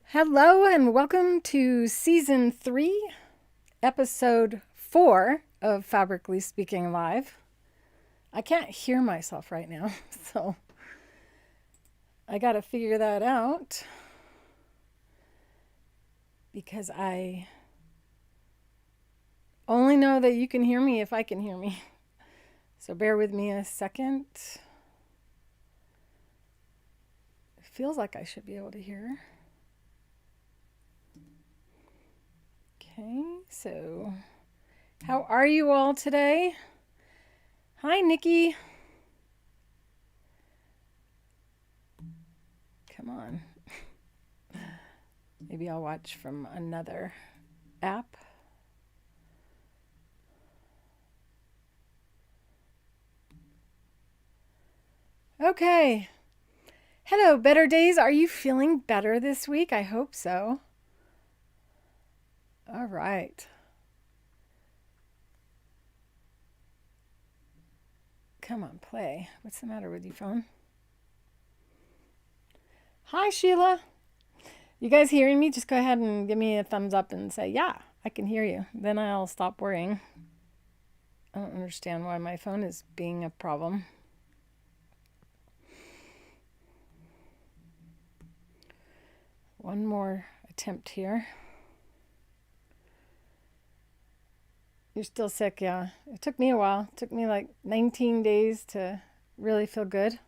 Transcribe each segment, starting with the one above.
Hello and welcome to Season 3, Episode 4 of Fabrically Speaking Live. I can't hear myself right now, so I gotta figure that out because I only know that you can hear me if I can hear me. So bear with me a second. It feels like I should be able to hear. Okay, so how are you all today? Hi, Nikki. Come on. Maybe I'll watch from another app. Okay. Hello, Better Days. Are you feeling better this week? I hope so. All right. Come on, play. What's the matter with your phone? Hi, Sheila. You guys hearing me? Just go ahead and give me a thumbs up and say, yeah, I can hear you. Then I'll stop worrying. I don't understand why my phone is being a problem. One more attempt here. You're still sick, yeah. It took me a while. It took me like 19 days to really feel good.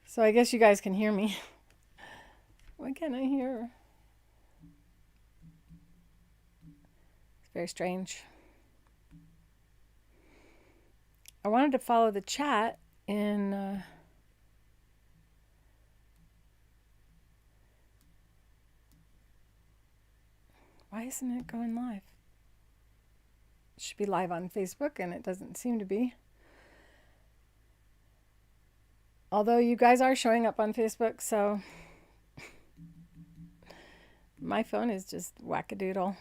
So I guess you guys can hear me. Why can't I hear? It's very strange. I wanted to follow the chat in why isn't it going live? It should be live on Facebook and it doesn't seem to be. Although you guys are showing up on Facebook, so my phone is just wackadoodle.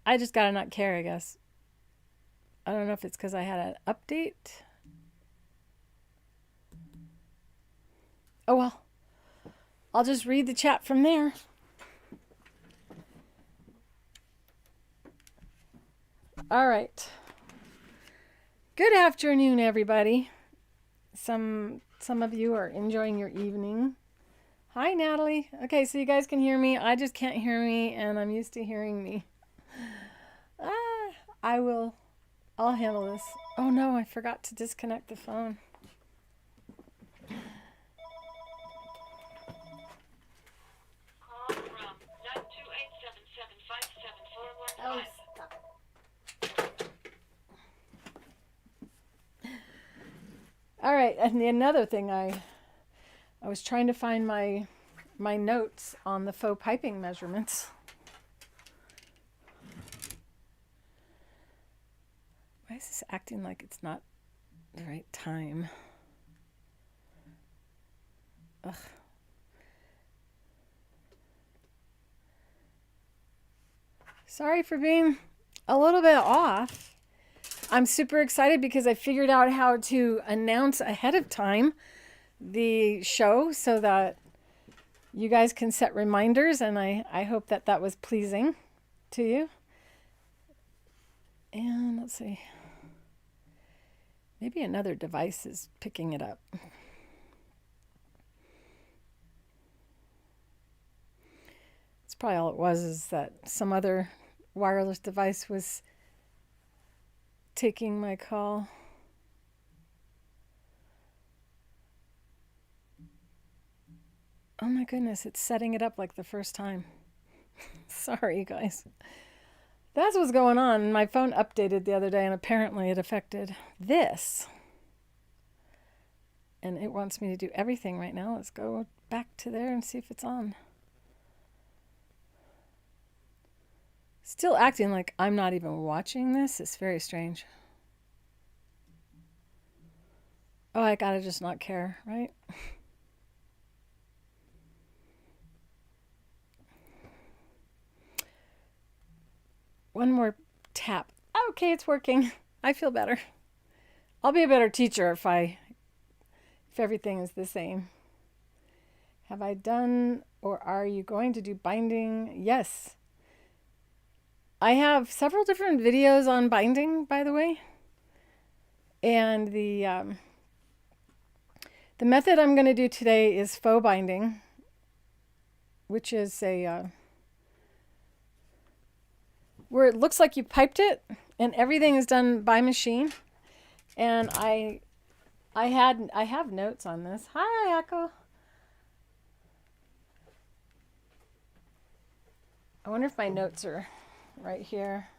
I just gotta not care, I guess. I don't know if it's because I had an update. Oh well. I'll just read the chat from there. All right. Good afternoon, everybody. Some of you are enjoying your evening. Hi, Natalie. Okay, so you guys can hear me. I just can't hear me, and I'm used to hearing me. I'll handle this. Oh no, I forgot to disconnect the phone. Oh, stop. All right, and another thing, I was trying to find my notes on the faux piping measurements. Why is this acting like it's not the right time? Ugh. Sorry for being a little bit off. I'm super excited because I figured out how to announce ahead of time the show so that you guys can set reminders, and I hope that that was pleasing to you. And let's see. Maybe another device is picking it up. It's probably all it was, is that some other wireless device was taking my call. Oh my goodness, it's setting it up like the first time. Sorry, guys. That's what's going on. My phone updated the other day and apparently it affected this. And it wants me to do everything right now. Let's go back to there and see if it's on. Still acting like I'm not even watching this. It's very strange. Oh, I gotta just not care, right? One more tap. Okay, it's working. I feel better. I'll be a better teacher if I if everything is the same. Have I done or are you going to do binding? Yes. I have several different videos on binding, by the way. And the method I'm going to do today is faux binding, which is a where it looks like you piped it and everything is done by machine. And I have notes on this. Hi, Ayako. I wonder if my notes are right here.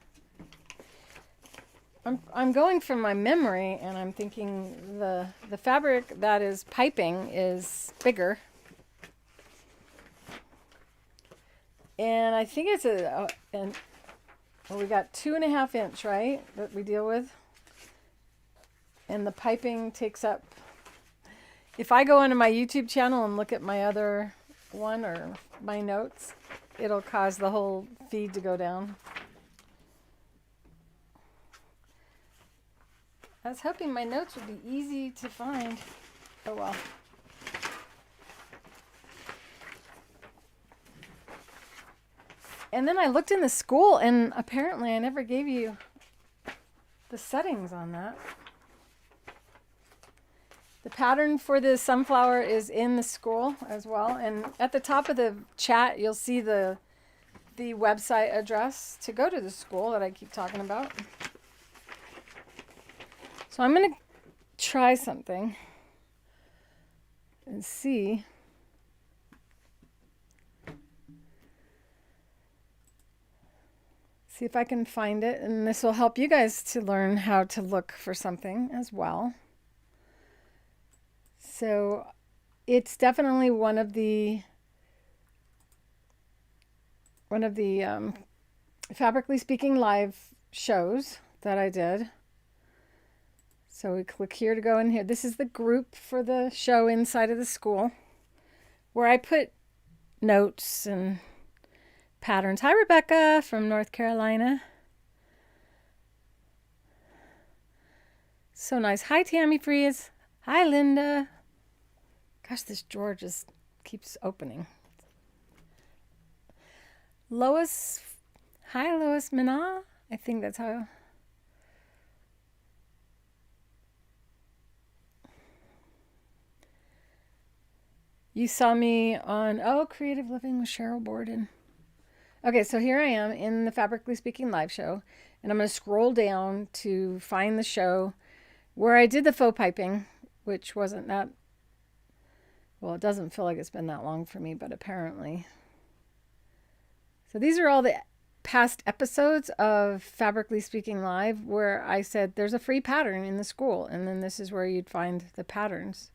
I'm going from my memory, and I'm thinking the fabric that is piping is bigger, and I think it's well, we got 2.5 inch, right, that we deal with, and the piping takes up. If I go onto my YouTube channel and look at my other one or my notes, it'll cause the whole feed to go down. I was hoping my notes would be easy to find. Oh well. And then I looked in the school, and apparently I never gave you the settings on that. The pattern for the sunflower is in the school as well. And at the top of the chat, you'll see the website address to go to the school that I keep talking about. So I'm going to try something and see. See if I can find it. And this will help you guys to learn how to look for something as well. So it's definitely one of the Fabrically Speaking live shows that I did. So we click here to go in here. This is the group for the show inside of the school where I put notes and patterns. Hi, Rebecca from North Carolina. So nice. Hi, Tammy Freeze. Hi, Linda. Gosh, this drawer just keeps opening. Lois. Hi, Lois Mina. I think that's how. You saw me on, Creative Living with Cheryl Borden. Okay, so here I am in the Fabrically Speaking live show, and I'm going to scroll down to find the show where I did the faux piping, which wasn't that, well, it doesn't feel like it's been that long for me, but apparently. So these are all the past episodes of Fabrically Speaking Live where I said there's a free pattern in the school, and then this is where you'd find the patterns.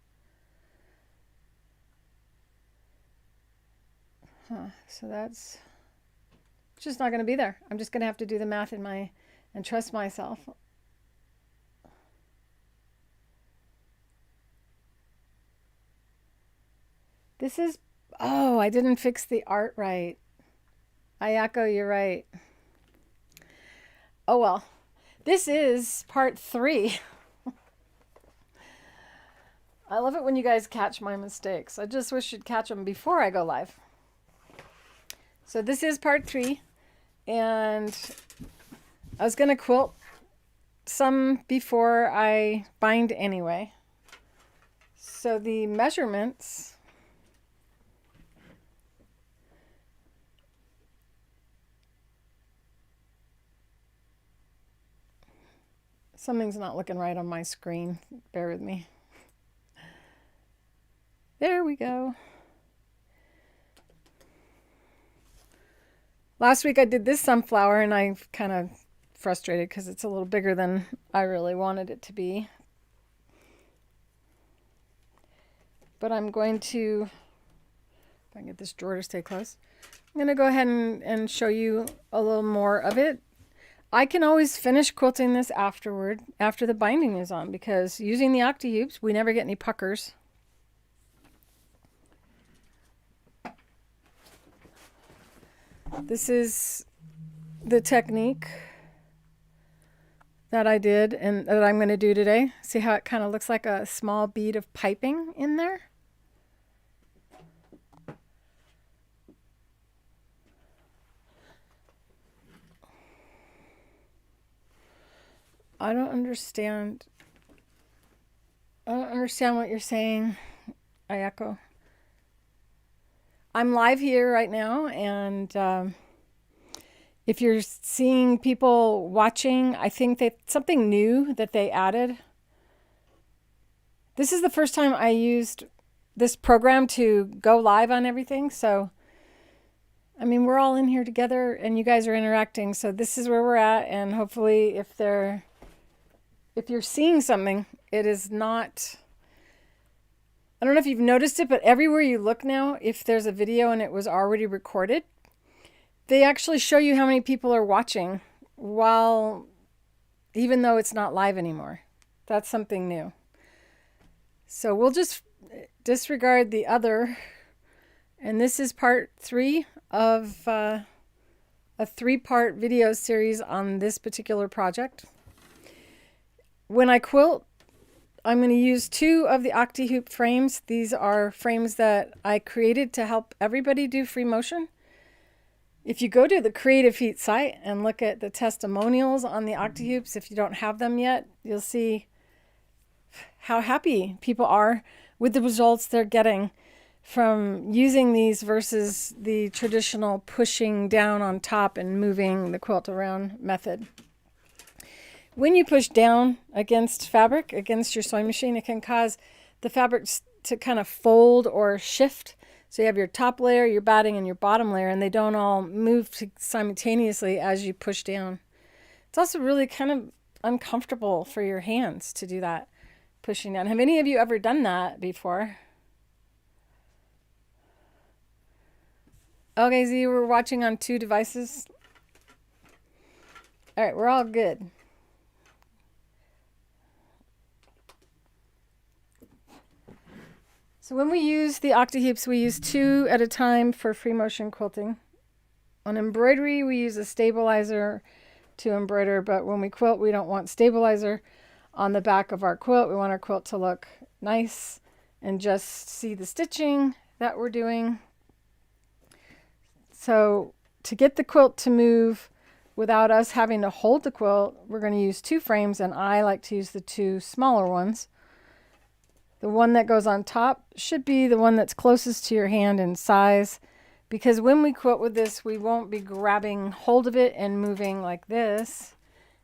So that's just not going to be there. I'm just going to have to do the math and trust myself. This is, I didn't fix the art right. Ayako, you're right. Oh well, this is part 3. I love it when you guys catch my mistakes. I just wish you'd catch them before I go live. So this is part 3, and I was going to quilt some before I bind anyway. So the measurements, something's not looking right on my screen. Bear with me. There we go. Last week I did this sunflower, and I'm kind of frustrated because it's a little bigger than I really wanted it to be. But I'm going to, if I can get this drawer to stay close, I'm going to go ahead and show you a little more of it. I can always finish quilting this afterward, after the binding is on, because using the Octi-Hoops, we never get any puckers. This is the technique that I did and that I'm going to do today. See how it kind of looks like a small bead of piping in there? I don't understand. I don't understand what you're saying, Ayako. I'm live here right now, and if you're seeing people watching, I think that something new that they added. This is the first time I used this program to go live on everything. So, I mean, we're all in here together and you guys are interacting. So this is where we're at. And hopefully if you're seeing something, it is not, I don't know if you've noticed it, but everywhere you look now, if there's a video and it was already recorded, they actually show you how many people are watching even though it's not live anymore. That's something new. So we'll just disregard the other. And this is part 3 of a 3-part video series on this particular project. When I quilt, I'm going to use 2 of the Octi-Hoop frames. These are frames that I created to help everybody do free motion. If you go to the Creative Feet site and look at the testimonials on the Octi-Hoops, if you don't have them yet, you'll see how happy people are with the results they're getting from using these versus the traditional pushing down on top and moving the quilt around method. When you push down against fabric, against your sewing machine, it can cause the fabric to kind of fold or shift. So you have your top layer, your batting, and your bottom layer, and they don't all move simultaneously as you push down. It's also really kind of uncomfortable for your hands to do that, pushing down. Have any of you ever done that before? Okay, Z, we're watching on 2 devices. All right, we're all good. So when we use the Octi-Hoops, we use 2 at a time for free motion quilting. On embroidery, we use a stabilizer to embroider, but when we quilt, we don't want stabilizer on the back of our quilt. We want our quilt to look nice and just see the stitching that we're doing. So to get the quilt to move without us having to hold the quilt, we're going to use 2 frames, and I like to use the 2 smaller ones. The one that goes on top should be the one that's closest to your hand in size, because when we quilt with this, we won't be grabbing hold of it and moving like this.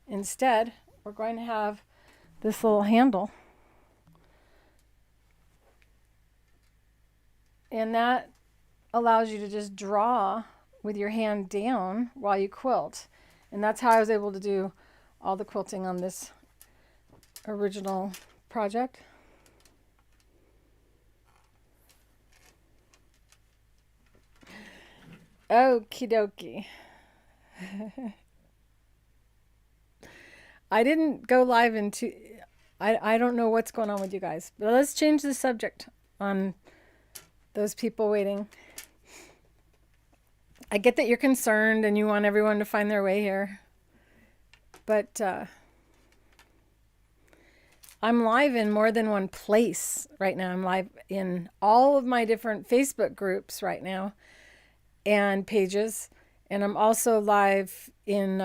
Instead, we're going to have this little handle. And that allows you to just draw with your hand down while you quilt. And that's how I was able to do all the quilting on this original project. Okie dokie. I didn't go live into... I don't know what's going on with you guys. But let's change the subject on those people waiting. I get that you're concerned and you want everyone to find their way here. But I'm live in more than one place right now. I'm live in all of my different Facebook groups right now and pages. And I'm also live in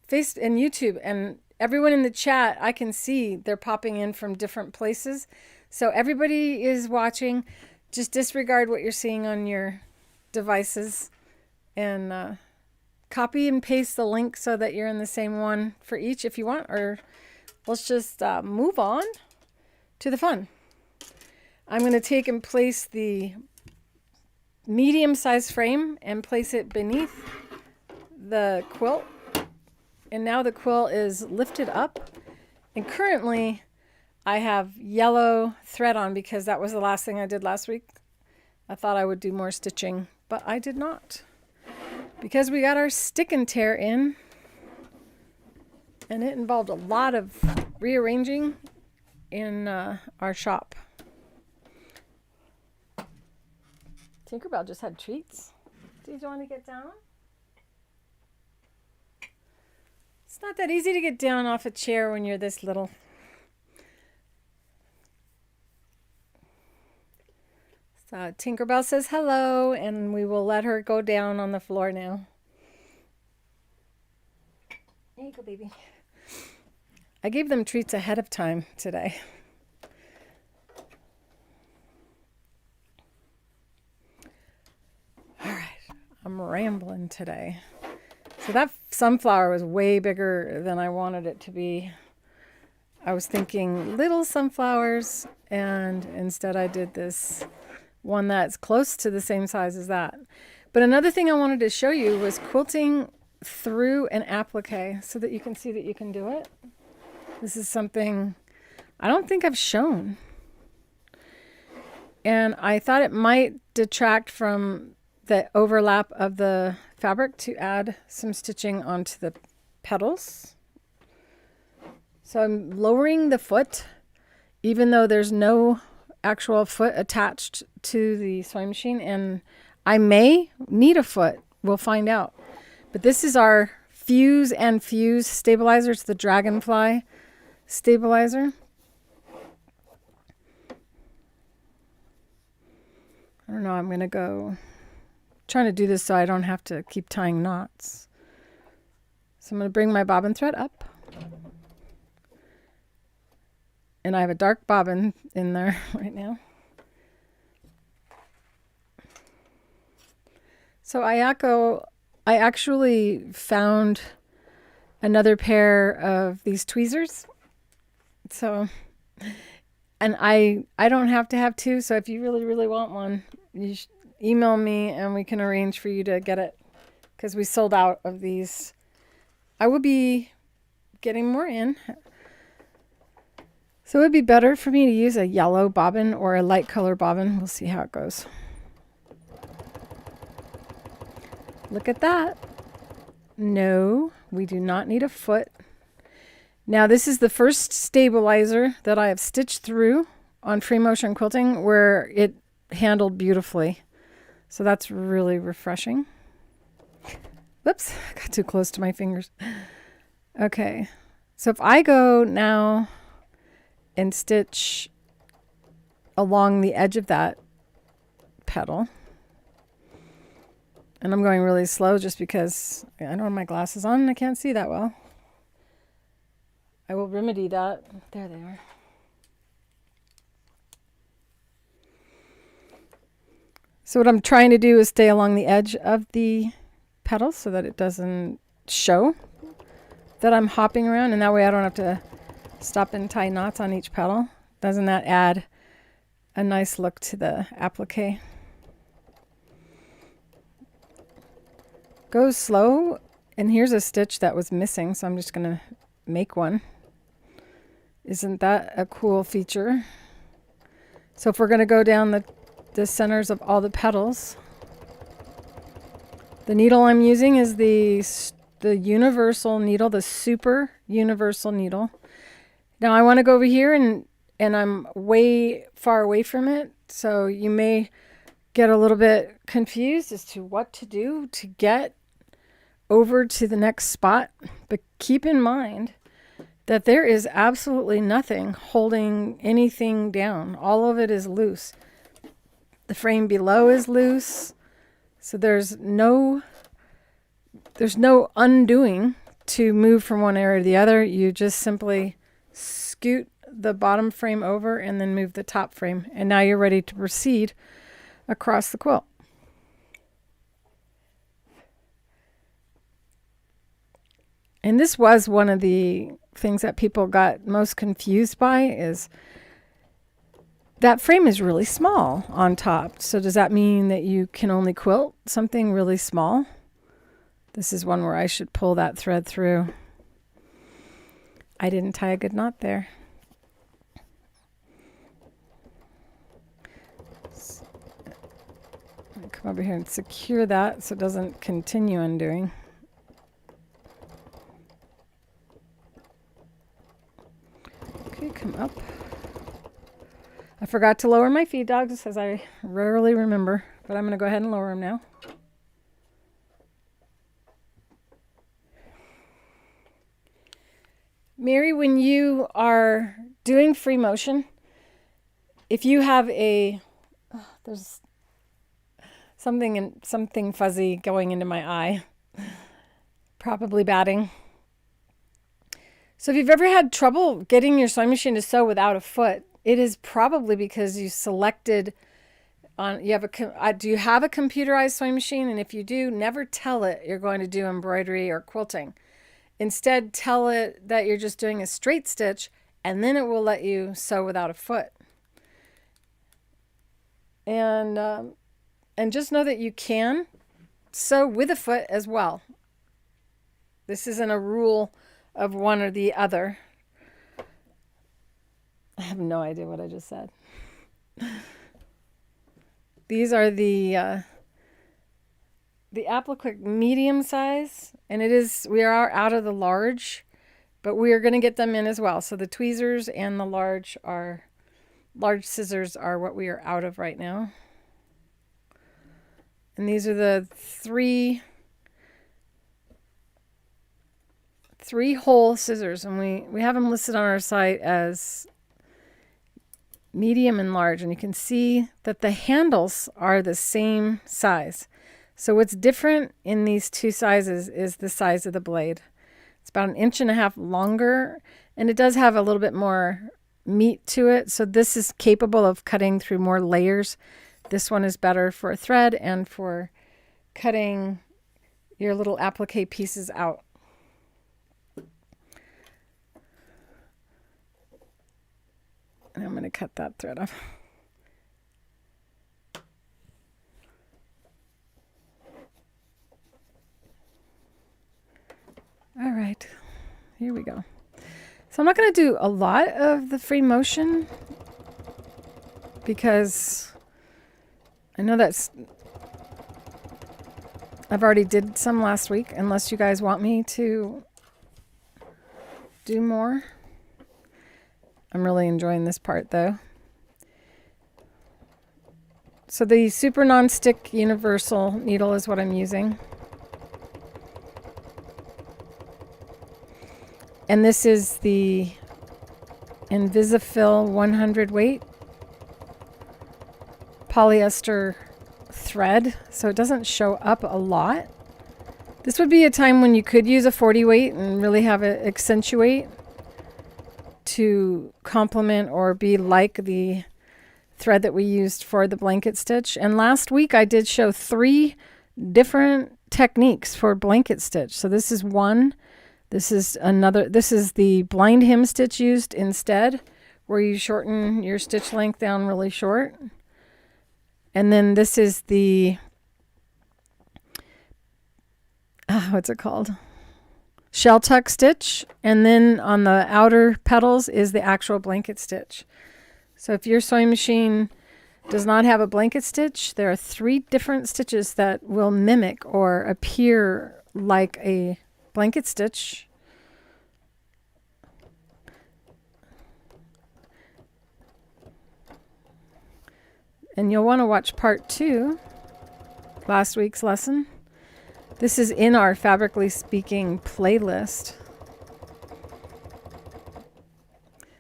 YouTube. And everyone in the chat, I can see they're popping in from different places. So everybody is watching. Just disregard what you're seeing on your devices and copy and paste the link so that you're in the same one for each if you want, or let's just move on to the fun. I'm going to take and place the medium-sized frame and place it beneath the quilt. And now the quilt is lifted up. And currently I have yellow thread on because that was the last thing I did last week. I thought I would do more stitching, but I did not. Because we got our stick and tear in. And it involved a lot of rearranging in our shop. Tinkerbell just had treats. Do you want to get down? It's not that easy to get down off a chair when you're this little. So Tinkerbell says hello, and we will let her go down on the floor now. There you go, baby. I gave them treats ahead of time today. All right, I'm rambling today. So that sunflower was way bigger than I wanted it to be. I was thinking little sunflowers, and instead I did this one that's close to the same size as that. But another thing I wanted to show you was quilting through an applique so that you can see that you can do it. This is something I don't think I've shown. And I thought it might detract from the overlap of the fabric to add some stitching onto the petals. So I'm lowering the foot, even though there's no actual foot attached to the sewing machine, and I may need a foot. We'll find out. But this is our Fuse and Fuse stabilizer. It's the Dragonfly stabilizer. I don't know. I'm going to go trying to do this so I don't have to keep tying knots. So I'm going to bring my bobbin thread up. And I have a dark bobbin in there right now. So I actually found another pair of these tweezers. So, and I don't have to have two. So if you really, really want one, you email me and we can arrange for you to get it, because we sold out of these. I will be getting more in. So it would be better for me to use a yellow bobbin or a light color bobbin. We'll see how it goes. Look at that. No, we do not need a foot. Now this is the first stabilizer that I have stitched through on free motion quilting where it handled beautifully. So that's really refreshing. Whoops, I got too close to my fingers. Okay, so if I go now and stitch along the edge of that petal, and I'm going really slow just because I don't have my glasses on and I can't see that well. I will remedy that. There they are. So what I'm trying to do is stay along the edge of the petal so that it doesn't show that I'm hopping around, and that way I don't have to stop and tie knots on each petal. Doesn't that add a nice look to the applique? Go slow, and here's a stitch that was missing, so I'm just going to make one. Isn't that a cool feature? So if we're going to go down the centers of all the petals, the needle I'm using is the universal needle, the super universal needle. Now I want to go over here and I'm way far away from it, so you may get a little bit confused as to what to do to get over to the next spot. But keep in mind that there is absolutely nothing holding anything down. All of it is loose. The frame below is loose, so there's no undoing to move from one area to the other. You just simply scoot the bottom frame over and then move the top frame, and now you're ready to proceed across the quilt. And this was one of the things that people got most confused by, is that frame is really small on top. So does that mean that you can only quilt something really small? This is one where I should pull that thread through. I didn't tie a good knot there. Come over here and secure that so it doesn't continue undoing. Okay, come up. I forgot to lower my feed dogs, as I rarely remember, but I'm going to go ahead and lower them now. Mary, when you are doing free motion, if you have there's something fuzzy going into my eye, probably batting. So if you've ever had trouble getting your sewing machine to sew without a foot, it is probably because you selected do you have a computerized sewing machine? And if you do, never tell it you're going to do embroidery or quilting. Instead, tell it that you're just doing a straight stitch, and then it will let you sew without a foot. And just know that you can sew with a foot as well. This isn't a rule of one or the other. I have no idea what I just said. These are the Applique medium size, and we are out of the large, but we are going to get them in as well. So the tweezers and the large scissors are what we are out of right now. And these are the three hole scissors, and we have them listed on our site as medium and large, and you can see that the handles are the same size. So what's different in these two sizes is the size of the blade. It's about 1.5 inches longer, and it does have a little bit more meat to it. So this is capable of cutting through more layers. This one is better for a thread and for cutting your little applique pieces out. And I'm going to cut that thread off. All right, here we go. So I'm not going to do a lot of the free motion because I know I've already did some last week, unless you guys want me to do more. I'm really enjoying this part though. So the super non-stick universal needle is what I'm using. And this is the Invisifil 100 weight polyester thread, so it doesn't show up a lot. This would be a time when you could use a 40 weight and really have it accentuate to complement or be like the thread that we used for the blanket stitch. And last week I did show 3 different techniques for blanket stitch. So this is one. This is another. This is the blind hem stitch used instead, where you shorten your stitch length down really short. And then this is the, what's it called? Shell tuck stitch. And then on the outer petals is the actual blanket stitch. So if your sewing machine does not have a blanket stitch, there are 3 different stitches that will mimic or appear like a blanket stitch. And you'll want to watch part 2, last week's lesson. This is in our Fabrically Speaking playlist.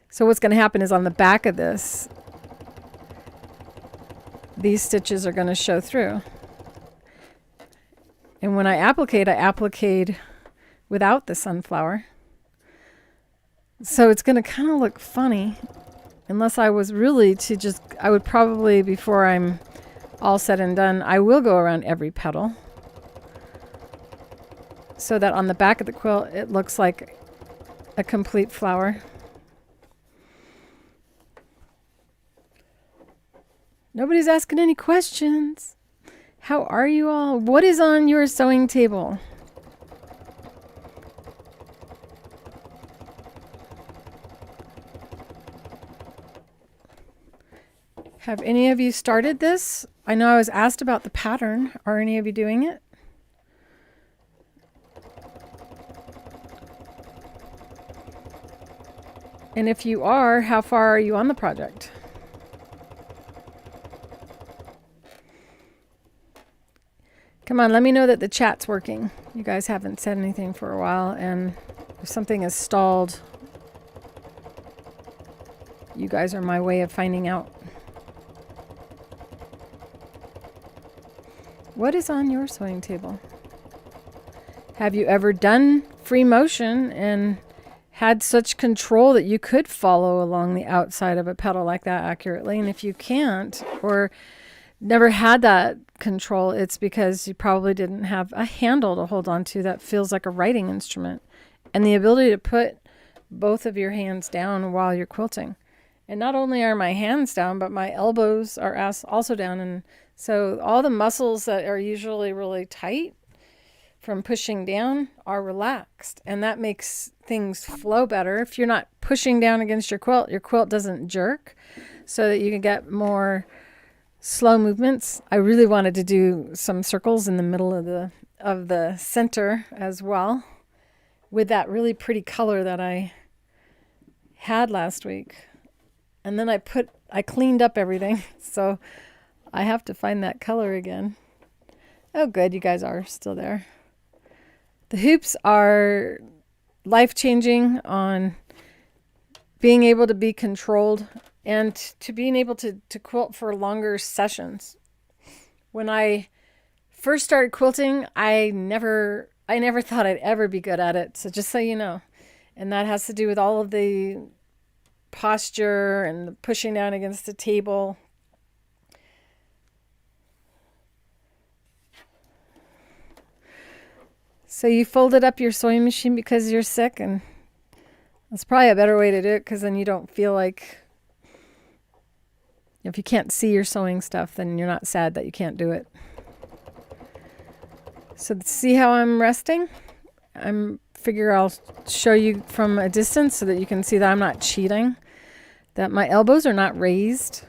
So what's going to happen is on the back of this, these stitches are going to show through. And when I appliqued without the sunflower. So it's going to kind of look funny unless I was really I would probably, before I'm all said and done, I will go around every petal so that on the back of the quilt it looks like a complete flower. Nobody's asking any questions. How are you all? What is on your sewing table? Have any of you started this? I know I was asked about the pattern. Are any of you doing it? And if you are, how far are you on the project? Come on, let me know that the chat's working. You guys haven't said anything for a while, and if something is stalled, You guys are my way of finding out. What is on your sewing table? Have you ever done free motion and had such control that you could follow along the outside of a petal like that accurately? And if you can't, or never had that control, it's because you probably didn't have a handle to hold on to that feels like a writing instrument, and the ability to put both of your hands down while you're quilting. And not only are my hands down, but my elbows are also down. And so all the muscles that are usually really tight from pushing down are relaxed. And that makes things flow better. If you're not pushing down against your quilt doesn't jerk, so that you can get more slow movements. I really wanted to do some circles in the middle of the center as well, with that really pretty color that I had last week. And then I cleaned up everything, so I have to find that color again. Oh, good, you guys are still there. The hoops are life-changing on being able to be controlled and to being able to quilt for longer sessions. When I first started quilting, I never thought I'd ever be good at it, so just so you know. And that has to do with all of the posture and the pushing down against the table. So you folded up your sewing machine because you're sick, and that's probably a better way to do it, because then you don't feel like, if you can't see your sewing stuff, then you're not sad that you can't do it. So see how I'm resting? Figure I'll show you from a distance so that you can see that I'm not cheating, that my elbows are not raised,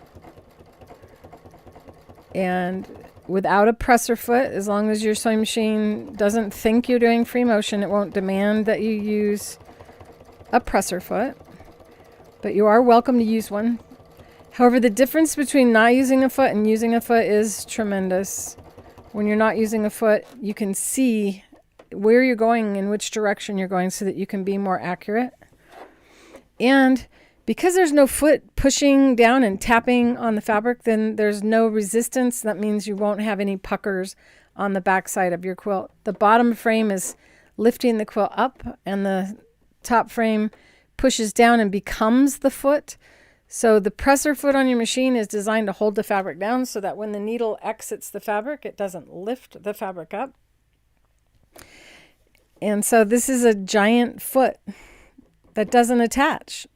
and without a presser foot, as long as your sewing machine doesn't think you're doing free motion, it won't demand that you use a presser foot, but you are welcome to use one. However, the difference between not using a foot and using a foot is tremendous. When you're not using a foot, you can see where you're going and which direction you're going so that you can be more accurate. And because there's no foot pushing down and tapping on the fabric, then there's no resistance. That means you won't have any puckers on the back side of your quilt. The bottom frame is lifting the quilt up, and the top frame pushes down and becomes the foot. So the presser foot on your machine is designed to hold the fabric down so that when the needle exits the fabric, it doesn't lift the fabric up. And so this is a giant foot that doesn't attach.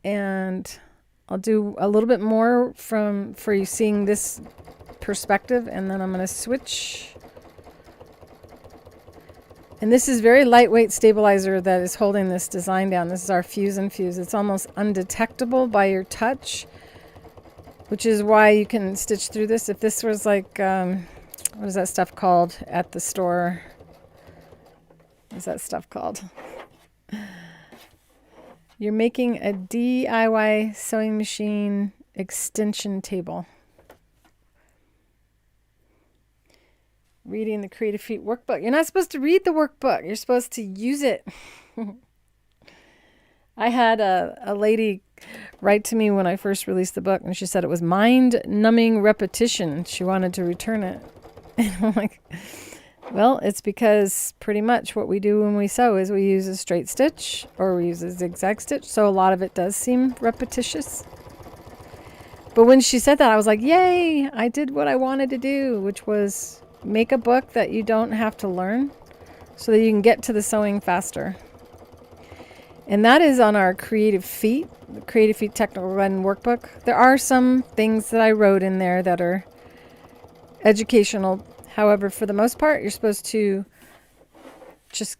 And I'll do a little bit more for you seeing this perspective, and then I'm going to switch. And this is very lightweight stabilizer that is holding this design down. This is our fuse and fuse. It's almost undetectable by your touch, which is why you can stitch through this. If this was like, what is that stuff called at the store? What is that stuff called? You're making a DIY sewing machine extension table. Reading the Creative Feet workbook. You're not supposed to read the workbook. You're supposed to use it. I had a lady write to me when I first released the book, and she said it was mind-numbing repetition. She wanted to return it. And I'm like, well, it's because pretty much what we do when we sew is we use a straight stitch or we use a zigzag stitch. So a lot of it does seem repetitious. But when she said that, I was like, yay, I did what I wanted to do, which was make a book that you don't have to learn so that you can get to the sewing faster. And that is on our Creative Feet, the Creative Feet Technical Guide Workbook. There are some things that I wrote in there that are educational. However, for the most part, you're supposed to just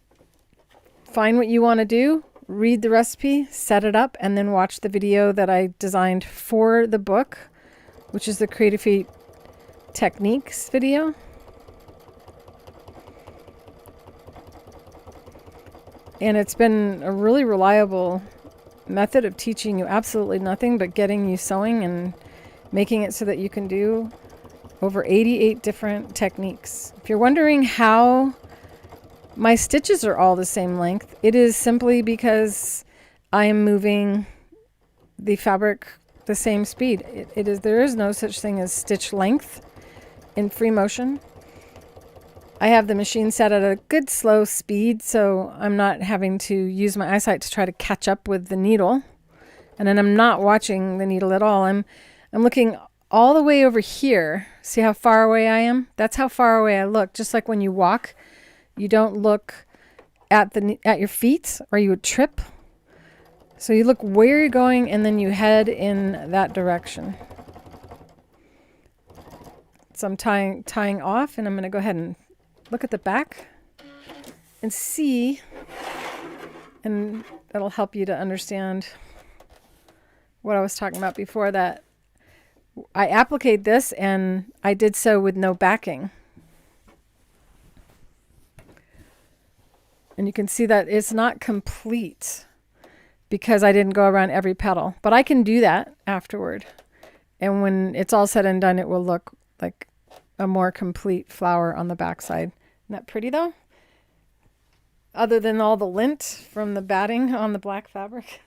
find what you want to do, read the recipe, set it up, and then watch the video that I designed for the book, which is the Creative Feet Techniques video. And it's been a really reliable method of teaching you absolutely nothing but getting you sewing and making it so that you can do over 88 different techniques. If you're wondering how my stitches are all the same length, it is simply because I am moving the fabric the same speed. There is no such thing as stitch length in free motion. I have the machine set at a good slow speed, so I'm not having to use my eyesight to try to catch up with the needle. And then I'm not watching the needle at all. I'm looking all the way over here. See how far away I am? That's how far away I look. Just like when you walk, you don't look at your feet or you would trip. So you look where you're going and then you head in that direction. So I'm tying off, and I'm going to go ahead and look at the back and see, and that'll help you to understand what I was talking about before, that I appliqued this and I did so with no backing. And you can see that it's not complete because I didn't go around every petal, but I can do that afterward. And when it's all said and done, it will look like a more complete flower on the backside. Isn't that pretty though? Other than all the lint from the batting on the black fabric.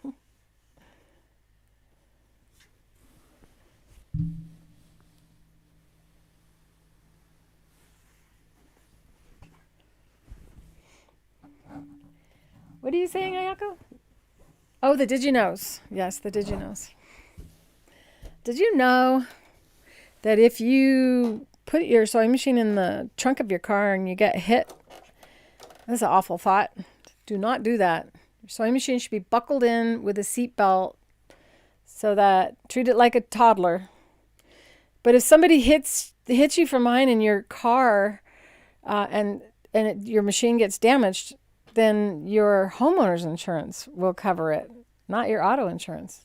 What are you saying, Ayako? Oh, the did you knows. Yes, the did you knows. Did you know that if you put your sewing machine in the trunk of your car and you get hit, that's an awful thought. Do not do that. Your sewing machine should be buckled in with a seat belt so that, treat it like a toddler. But if somebody hits you from behind in your car your machine gets damaged, then your homeowner's insurance will cover it, not your auto insurance.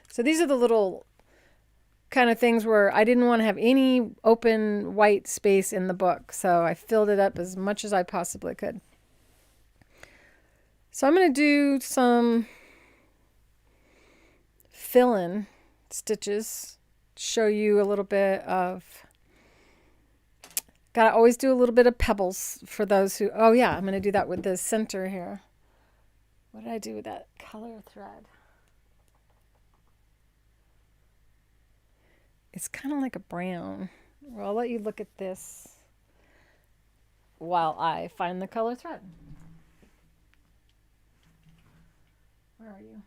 So these are the little kind of things where I didn't want to have any open white space in the book, so I filled it up as much as I possibly could. So I'm going to do some fill-in stitches, show you a little bit of, gotta always do a little bit of pebbles for those who, oh yeah, I'm going to do that with the center here. What did I do with that color thread? It's kind of like a brown. Well, I'll let you look at this while I find the color thread. Where are you?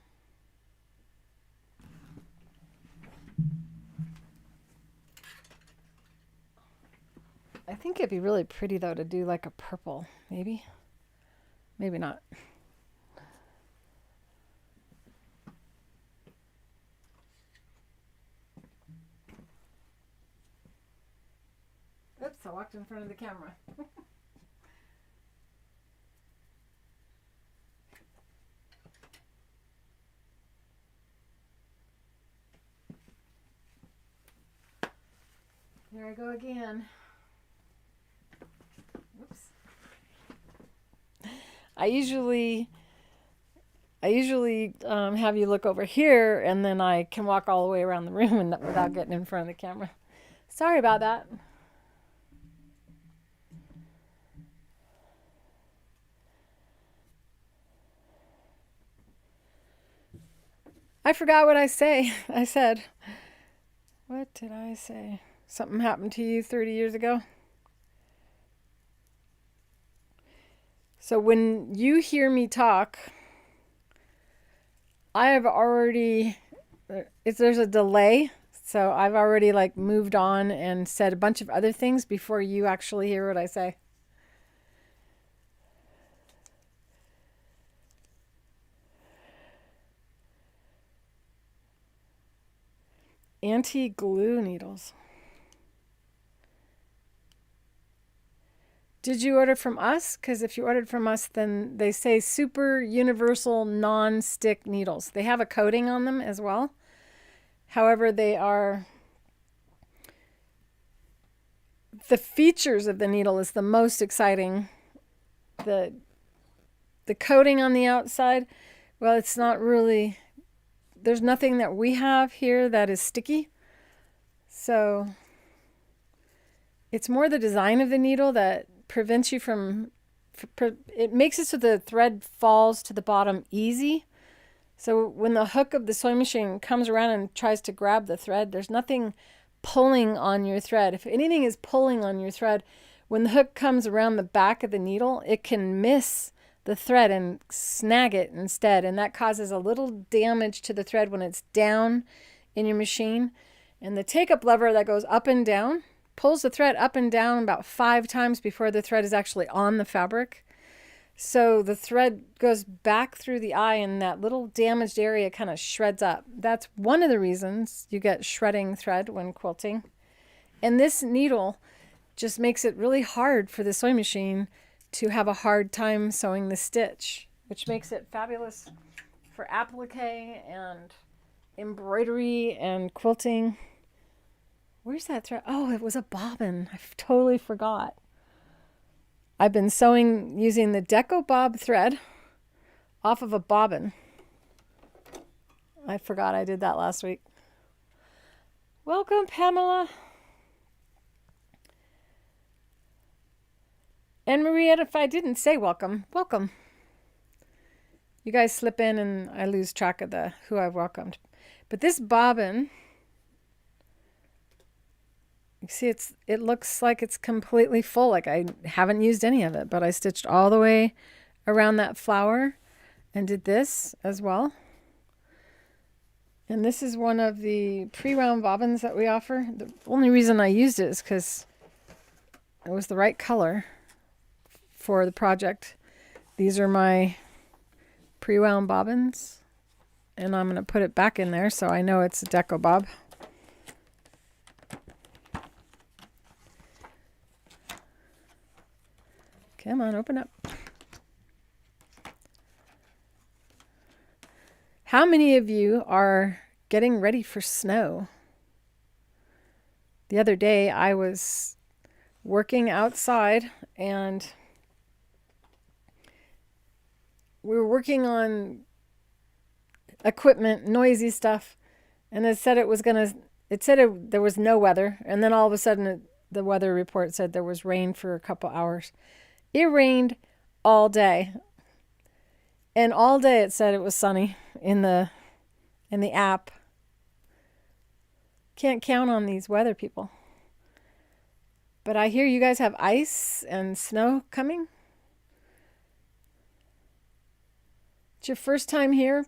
I think it'd be really pretty though to do like a purple, maybe. Maybe not. Oops, I walked in front of the camera. There I go again. Whoops. I usually have you look over here, and then I can walk all the way around the room and without getting in front of the camera. Sorry about that. I forgot what I said, what did I say? Something happened to you 30 years ago? So when you hear me talk, I have already, there's a delay. So I've already like moved on and said a bunch of other things before you actually hear what I say. Anti-glue needles. Did you order from us? Because if you ordered from us, then they say super universal non-stick needles. They have a coating on them as well. However, they are, the features of the needle is the most exciting. The coating on the outside, well, it's not really, there's nothing that we have here that is sticky. So it's more the design of the needle that prevents you from, it makes it so the thread falls to the bottom easy. So when the hook of the sewing machine comes around and tries to grab the thread, there's nothing pulling on your thread. If anything is pulling on your thread, when the hook comes around the back of the needle, it can miss the thread and snag it instead. And that causes a little damage to the thread when it's down in your machine. And the take-up lever that goes up and down pulls the thread up and down about 5 times before the thread is actually on the fabric. So the thread goes back through the eye and that little damaged area kind of shreds up. That's one of the reasons you get shredding thread when quilting. And this needle just makes it really hard for the sewing machine to have a hard time sewing the stitch, which makes it fabulous for applique and embroidery and quilting. Where's that thread? Oh, it was a bobbin. I totally forgot. I've been sewing using the Deco Bob thread off of a bobbin. I forgot I did that last week. Welcome, Pamela. And Maria, if I didn't say welcome, welcome. You guys slip in and I lose track of who I've welcomed. But this bobbin, you see it looks like it's completely full, like I haven't used any of it, but I stitched all the way around that flower and did this as well. And this is one of the pre-wound bobbins that we offer. The only reason I used it is because it was the right color for the project. These are my pre-wound bobbins, and I'm going to put it back in there so I know it's a Deco Bob. Come on, open up. How many of you are getting ready for snow? The other day I was working outside and we were working on equipment, noisy stuff, and it said there was no weather, and then all of a sudden the weather report said there was rain for a couple hours. It rained all day. And all day it said it was sunny in the app. Can't count on these weather people. But I hear you guys have ice and snow coming. It's your first time here,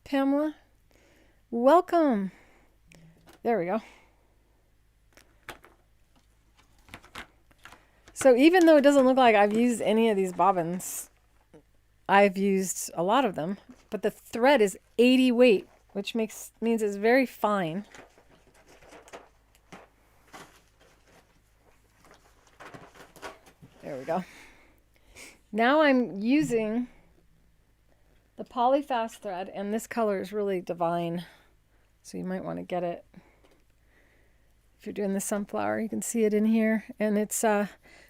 Pamela? Welcome. There we go. So even though it doesn't look like I've used any of these bobbins, I've used a lot of them, but the thread is 80 weight, which means it's very fine. There we go. Now I'm using the Polyfast thread, and this color is really divine, so you might want to get it. If you're doing the sunflower, you can see it in here, and it's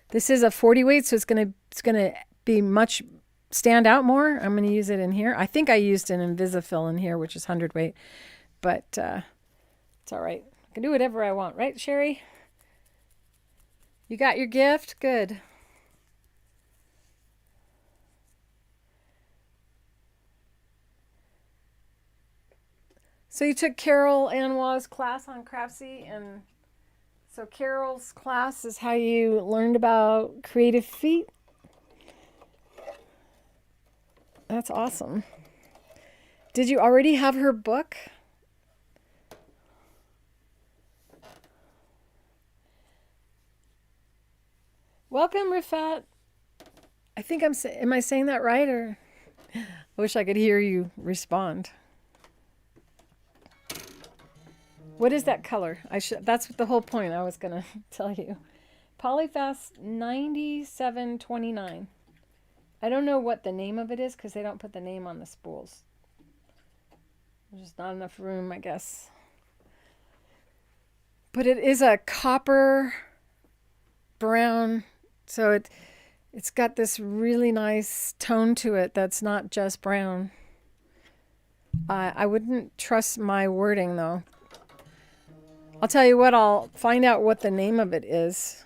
this is a 40 weight, so it's gonna be much stand out more. I'm gonna use it in here. I think I used an Invisifill in here, which is 100 weight, but it's all right. I can do whatever I want, right, Sherry? You got your gift? Good. So you took Carol Anwa's class on Craftsy, and so Carol's class is how you learned about creative feet. That's awesome. Did you already have her book? Welcome, Rifat. I think am I saying that right? Or I wish I could hear you respond. What is that color? That's the whole point I was going to tell you. Polyfast 9729. I don't know what the name of it is because they don't put the name on the spools. There's just not enough room, I guess. But it is a copper brown, so it's got this really nice tone to it that's not just brown. I wouldn't trust my wording though. I'll tell you what, I'll find out what the name of it is.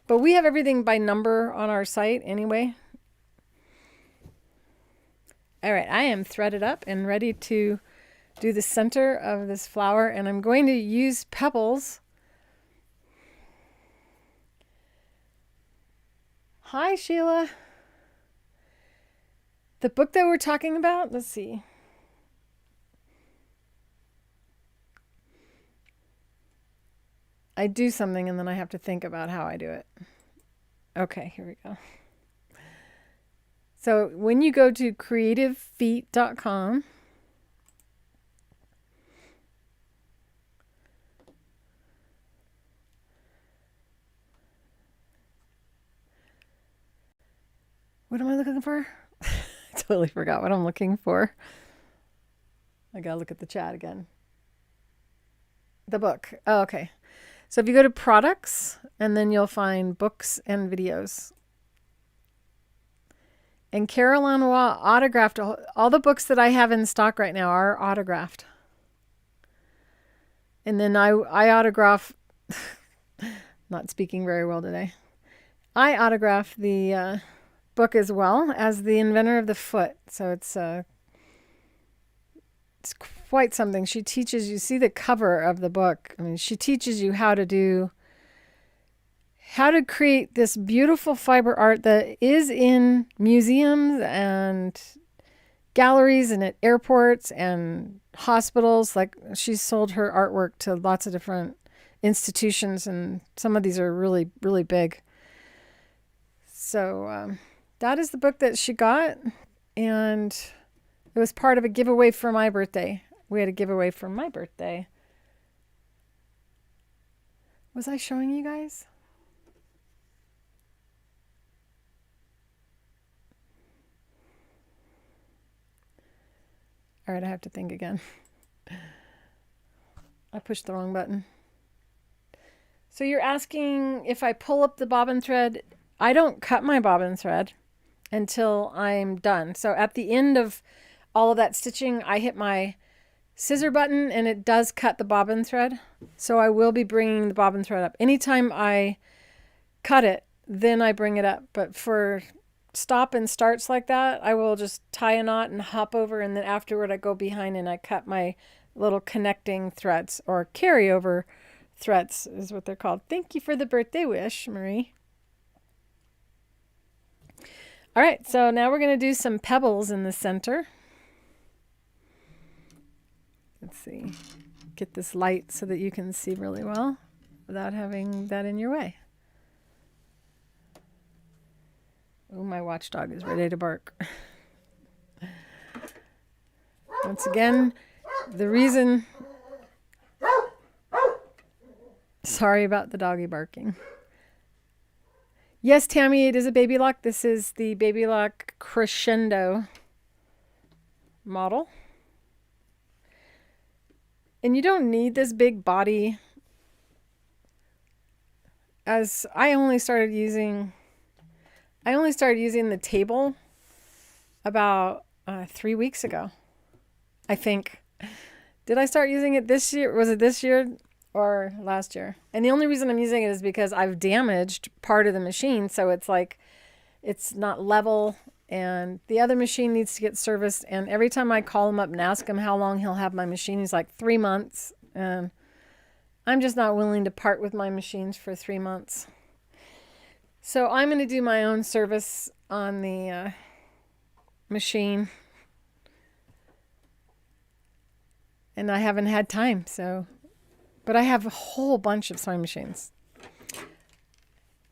But we have everything by number on our site anyway. All right, I am threaded up and ready to do the center of this flower, and I'm going to use Pebbles. Hi, Sheila. The book that we're talking about, let's see. I do something and then I have to think about how I do it. Okay, here we go. So when you go to creativefeet.com, what am I looking for? I totally forgot what I'm looking for. I gotta look at the chat again. The book. Oh, okay. So if you go to products, and then you'll find books and videos. And Carol Lanois autographed all the books that I have in stock right now are autographed. And then I autograph, not speaking very well today. I autograph the book as well as the inventor of the foot. So it's quite something. She teaches you, see the cover of the book. I mean, she teaches you how to create this beautiful fiber art that is in museums and galleries and at airports and hospitals. Like, she's sold her artwork to lots of different institutions, and some of these are really, really big. So that is the book that she got, and it was part of a giveaway for my birthday. We had a giveaway for my birthday. Was I showing you guys? All right, I have to think again. I pushed the wrong button. So you're asking if I pull up the bobbin thread. I don't cut my bobbin thread until I'm done. So at the end of all of that stitching, I hit my scissor button and it does cut the bobbin thread. So I will be bringing the bobbin thread up. Anytime I cut it, then I bring it up. But for stop and starts like that, I will just tie a knot and hop over, and then afterward I go behind and I cut my little connecting threads, or carryover threads is what they're called. Thank you for the birthday wish, Marie. All right, so now we're going to do some pebbles in the center. Let's see, get this light so that you can see really well without having that in your way. Oh, my watchdog is ready to bark. Once again, the reason... Sorry about the doggy barking. Yes, Tammy, it is a Baby Lock. This is the Baby Lock Crescendo model. And you don't need this big body. As I only started using the table about 3 weeks ago, I think. Did I start using it this year? Was it this year or last year? And the only reason I'm using it is because I've damaged part of the machine. So it's like, it's not level, and the other machine needs to get serviced. And every time I call him up and ask him how long he'll have my machine, he's like 3 months. And I'm just not willing to part with my machines for 3 months. So I'm going to do my own service on the machine. And I haven't had time, so. But I have a whole bunch of sewing machines.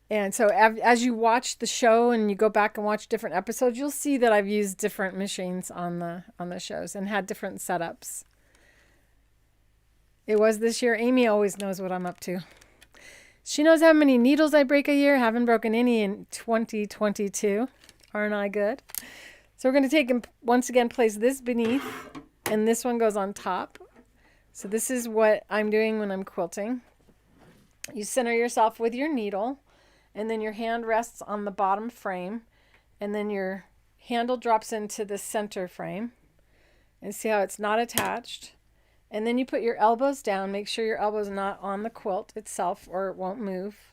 And so as you watch the show and you go back and watch different episodes, you'll see that I've used different machines on the shows and had different setups. It was this year. Amy always knows what I'm up to. She knows how many needles I break a year. Haven't broken any in 2022. Aren't I good? So we're going to take and once again place this beneath, and this one goes on top. So this is what I'm doing when I'm quilting. You center yourself with your needle, and then your hand rests on the bottom frame, and then your handle drops into the center frame. And see how it's not attached? And then you put your elbows down. Make sure your elbows are not on the quilt itself or it won't move.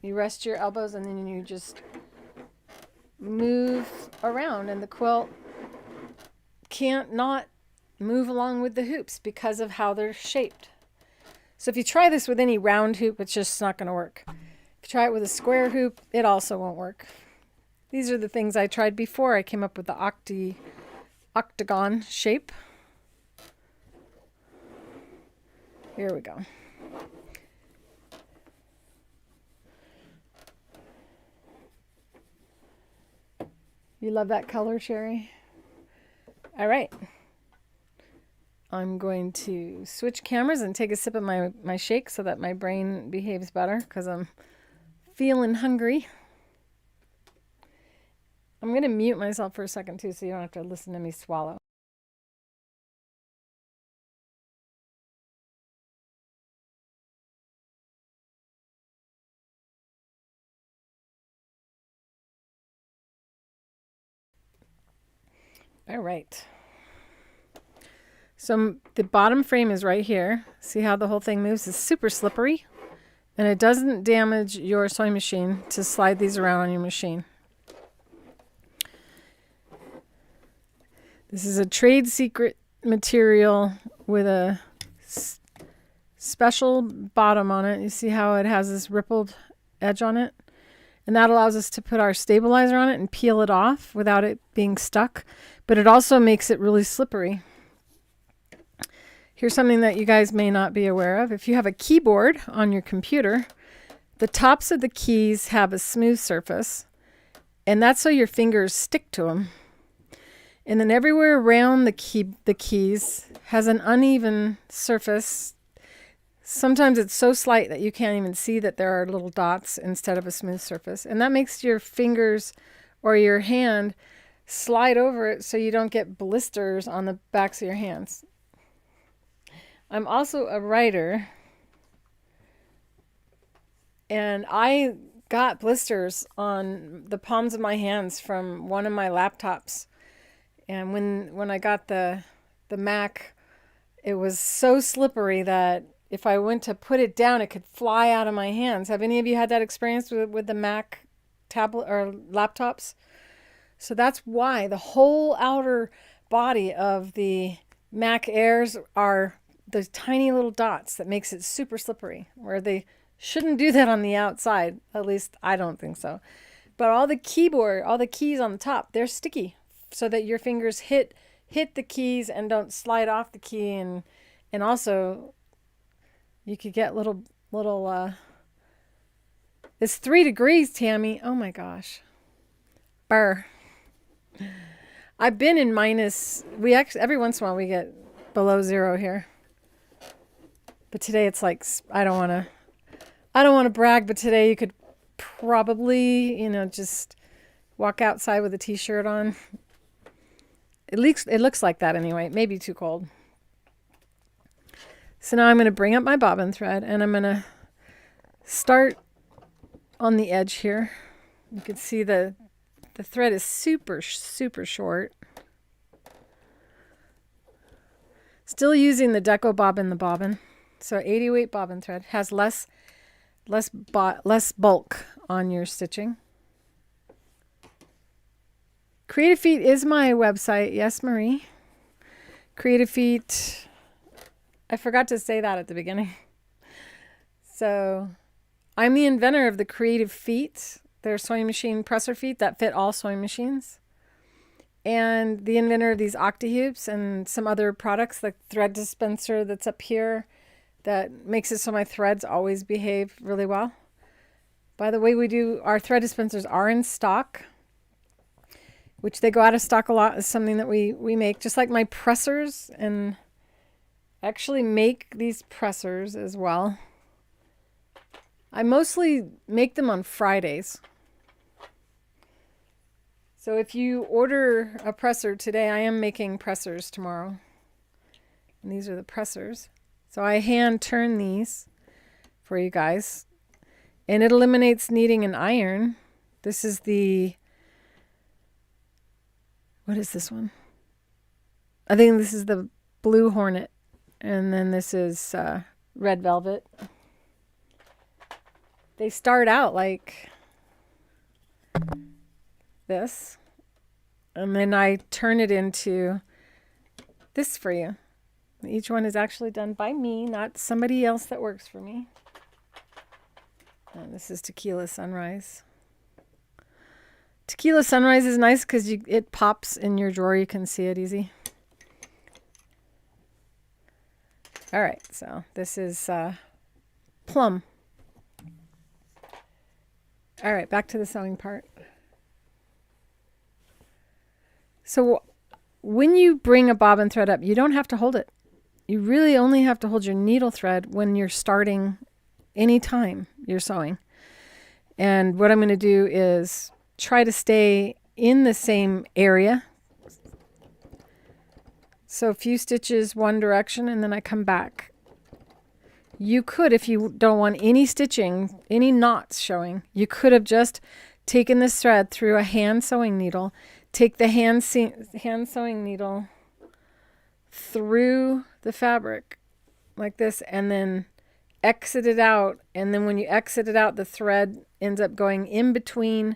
You rest your elbows and then you just move around, and the quilt can't not move along with the hoops because of how they're shaped. So if you try this with any round hoop, it's just not going to work. If you try it with a square hoop, it also won't work. These are the things I tried before I came up with the octagon shape. Here we go. You love that color, Sherry? All right. I'm going to switch cameras and take a sip of my shake so that my brain behaves better because I'm feeling hungry. I'm going to mute myself for a second too so you don't have to listen to me swallow. All right. So the bottom frame is right here. See how the whole thing moves? It's super slippery. And it doesn't damage your sewing machine to slide these around on your machine. This is a trade secret material with a special bottom on it. You see how it has this rippled edge on it? And that allows us to put our stabilizer on it and peel it off without it being stuck. But it also makes it really slippery. Here's something that you guys may not be aware of. If you have a keyboard on your computer, the tops of the keys have a smooth surface. And that's so your fingers stick to them. And then everywhere around the keys has an uneven surface. Sometimes it's so slight that you can't even see that there are little dots instead of a smooth surface. And that makes your fingers or your hand slide over it so you don't get blisters on the backs of your hands. I'm also a writer, and I got blisters on the palms of my hands from one of my laptops. And when I got the Mac, it was so slippery that if I went to put it down, it could fly out of my hands. Have any of you had that experience with the Mac tablet or laptops? So that's why the whole outer body of the Mac Airs are the tiny little dots that makes it super slippery, where they shouldn't do that on the outside. At least I don't think so. But all the keys on the top, they're sticky so that your fingers hit the keys and don't slide off the key. And also you could get little it's 3 degrees, Tammy. Oh my gosh. Burr. I've been in minus, every once in a while we get below 0 here. But today it's like, I don't want to brag, but today you could probably, just walk outside with a t-shirt on. It looks like that anyway. It may be too cold. So now I'm going to bring up my bobbin thread and I'm going to start on the edge here. You can see the thread is super, super short. Still using the Deco bobbin, the bobbin. So 80 weight bobbin thread has less bulk on your stitching. Creative Feet is my website. Yes, Marie. Creative Feet. I forgot to say that at the beginning. So I'm the inventor of the Creative Feet. They're sewing machine presser feet that fit all sewing machines. And the inventor of these Octi-Hoops and some other products, like thread dispenser that's up here, that makes it so my threads always behave really well. By the way, our thread dispensers are in stock, which they go out of stock a lot. Is something that we make, just like my pressers, and actually make these pressers as well. I mostly make them on Fridays. So if you order a presser today, I am making pressers tomorrow. And these are the pressers. So I hand turn these for you guys. And it eliminates needing an iron. This is what is this one? I think this is the Blue Hornet. And then this is Red Velvet. They start out like this. And then I turn it into this for you. Each one is actually done by me, not somebody else that works for me. And this is Tequila Sunrise. Tequila Sunrise is nice because it pops in your drawer. You can see it easy. All right, so this is Plum. All right, back to the sewing part. So when you bring a bobbin thread up, you don't have to hold it. You really only have to hold your needle thread when you're starting any time you're sewing. And what I'm going to do is try to stay in the same area. So a few stitches one direction and then I come back. You could, if you don't want any stitching, any knots showing, you could have just taken this thread through a hand sewing needle, take the hand sewing needle through the fabric like this and then exit it out. And then when you exit it out, the thread ends up going in between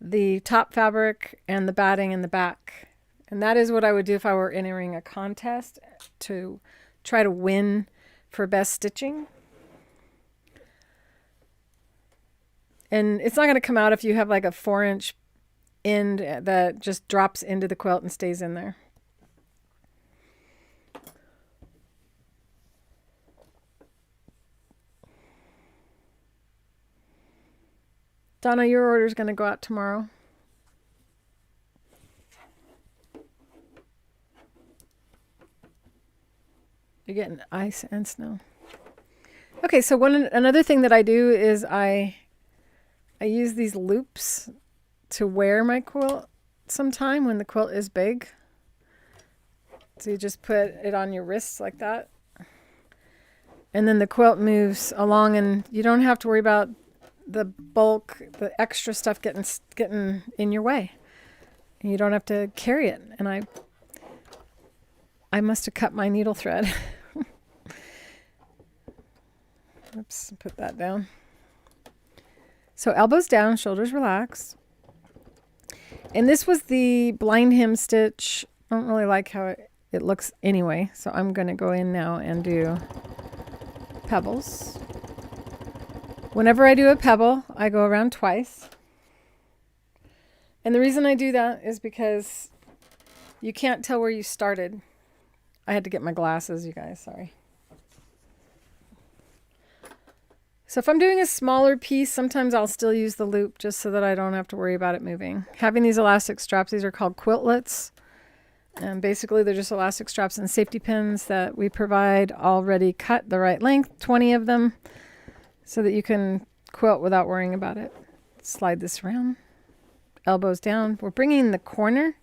the top fabric and the batting in the back. And that is what I would do if I were entering a contest to try to win for best stitching. And it's not going to come out if you have like a 4-inch end that just drops into the quilt and stays in there. Donna, your order is going to go out tomorrow. You're getting ice and snow. Okay, so another thing that I do is I use these loops to wear my quilt sometime when the quilt is big. So you just put it on your wrists like that. And then the quilt moves along and you don't have to worry about the bulk, the extra stuff getting in your way. And you don't have to carry it. And I must have cut my needle thread. Oops, put that down. So elbows down, shoulders relaxed. And this was the blind hem stitch. I don't really like how it looks anyway. So I'm going to go in now and do pebbles. Whenever I do a pebble, I go around twice. And the reason I do that is because you can't tell where you started. I had to get my glasses, you guys, sorry. So if I'm doing a smaller piece, sometimes I'll still use the loop just so that I don't have to worry about it moving. Having these elastic straps, these are called quiltlets. And basically they're just elastic straps and safety pins that we provide already cut the right length, 20 of them, so that you can quilt without worrying about it. Slide this around, elbows down. We're bringing the corner.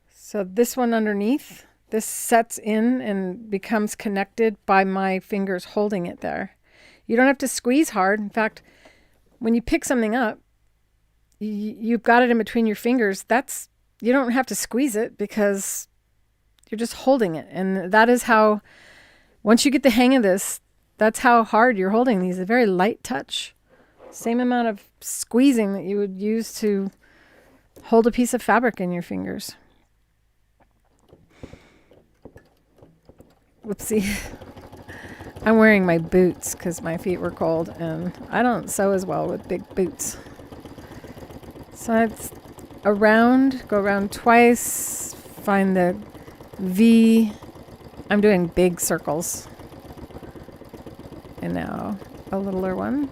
So this one underneath, this sets in and becomes connected by my fingers holding it there. You don't have to squeeze hard. In fact, when you pick something up, you've got it in between your fingers. You don't have to squeeze it because you're just holding it. And that is how, once you get the hang of this, that's how hard you're holding these. A very light touch. Same amount of squeezing that you would use to hold a piece of fabric in your fingers. Whoopsie. I'm wearing my boots because my feet were cold and I don't sew as well with big boots. So it's around, go around twice, find the V. I'm doing big circles. And now a littler one.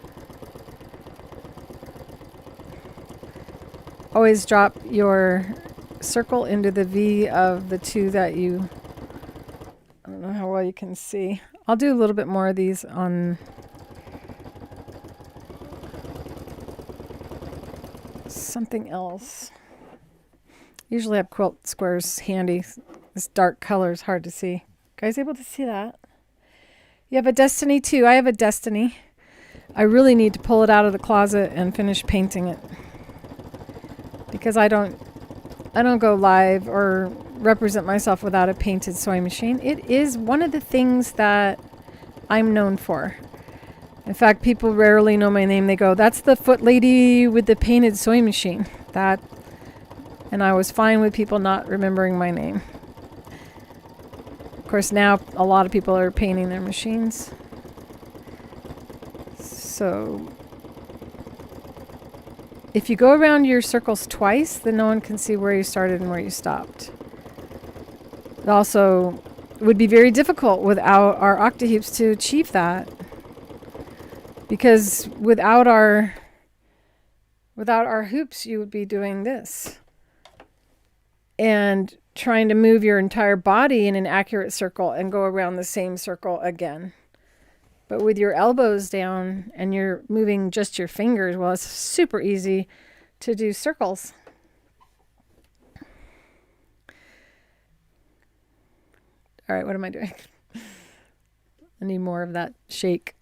Always drop your circle into the V of the two that you, I don't know how well you can see. I'll do a little bit more of these on something else. Usually have quilt squares handy. This dark color is hard to see. Guys able to see that? You have a Destiny too. I have a Destiny. I really need to pull it out of the closet and finish painting it. Because I don't go live or represent myself without a painted sewing machine. It is one of the things that I'm known for. In fact, people rarely know my name. They go, "That's the foot lady with the painted sewing machine." That And I was fine with people not remembering my name. Of course, now a lot of people are painting their machines. So if you go around your circles twice, then no one can see where you started and where you stopped. It also would be very difficult without our Octi-Hoops to achieve that. Because without our hoops, you would be doing this. And trying to move your entire body in an accurate circle and go around the same circle again. But with your elbows down and you're moving just your fingers, well, it's super easy to do circles. All right, what am I doing? I need more of that shake.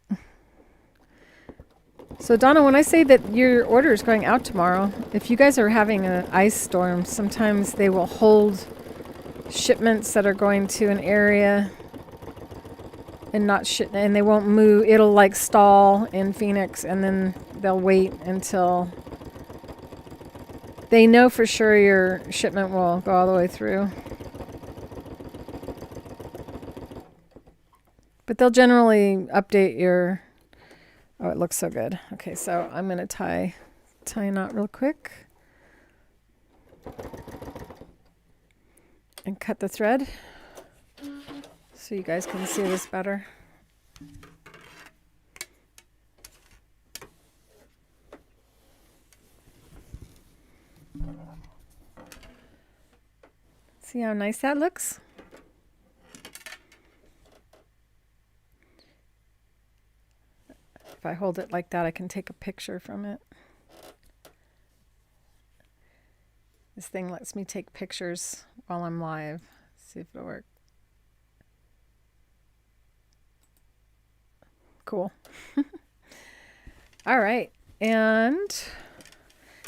So Donna, when I say that your order is going out tomorrow, if you guys are having an ice storm, sometimes they will hold shipments that are going to an area and and they won't move. It'll like stall in Phoenix, and then they'll wait until they know for sure your shipment will go all the way through. But they'll generally update your... Oh, it looks so good. Okay, so I'm going to tie a knot real quick. And cut the thread so you guys can see this better. See how nice that looks? If I hold it like that, I can take a picture from it. This thing lets me take pictures while I'm live. Let's see if it'll work. Cool. All right. And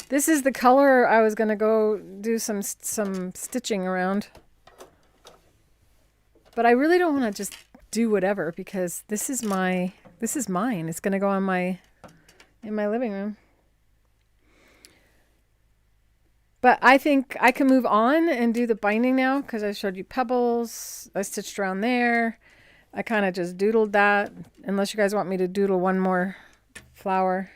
this is the color I was going to go do some stitching around. But I really don't want to just do whatever, because this is mine. It's going to go on in my living room. But I think I can move on and do the binding now, because I showed you pebbles. I stitched around there. I kind of just doodled that, unless you guys want me to doodle one more flower.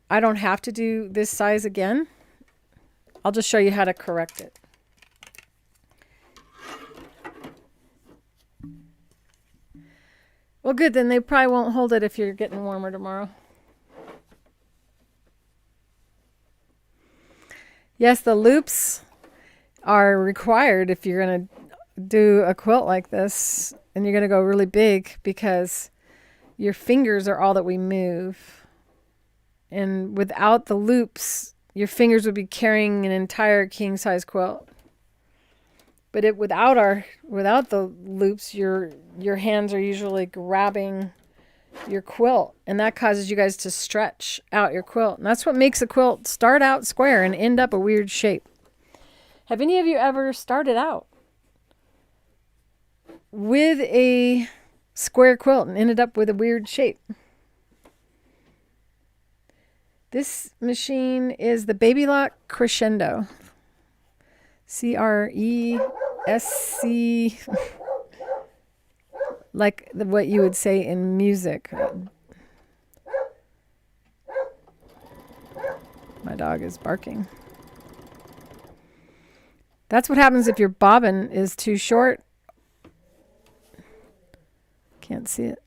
I don't have to do this size again. I'll just show you how to correct it. Well, good, then they probably won't hold it if you're getting warmer tomorrow. Yes, the loops are required if you're going to do a quilt like this, and you're going to go really big, because your fingers are all that we move. And without the loops, your fingers would be carrying an entire king-size quilt. But without the loops, your hands are usually grabbing your quilt, and that causes you guys to stretch out your quilt. And that's what makes a quilt start out square and end up a weird shape. Have any of you ever started out with a square quilt and ended up with a weird shape? This machine is the Baby Lock Crescendo. Cresc, like what you would say in music. My dog is barking. That's what happens if your bobbin is too short. Can't see it.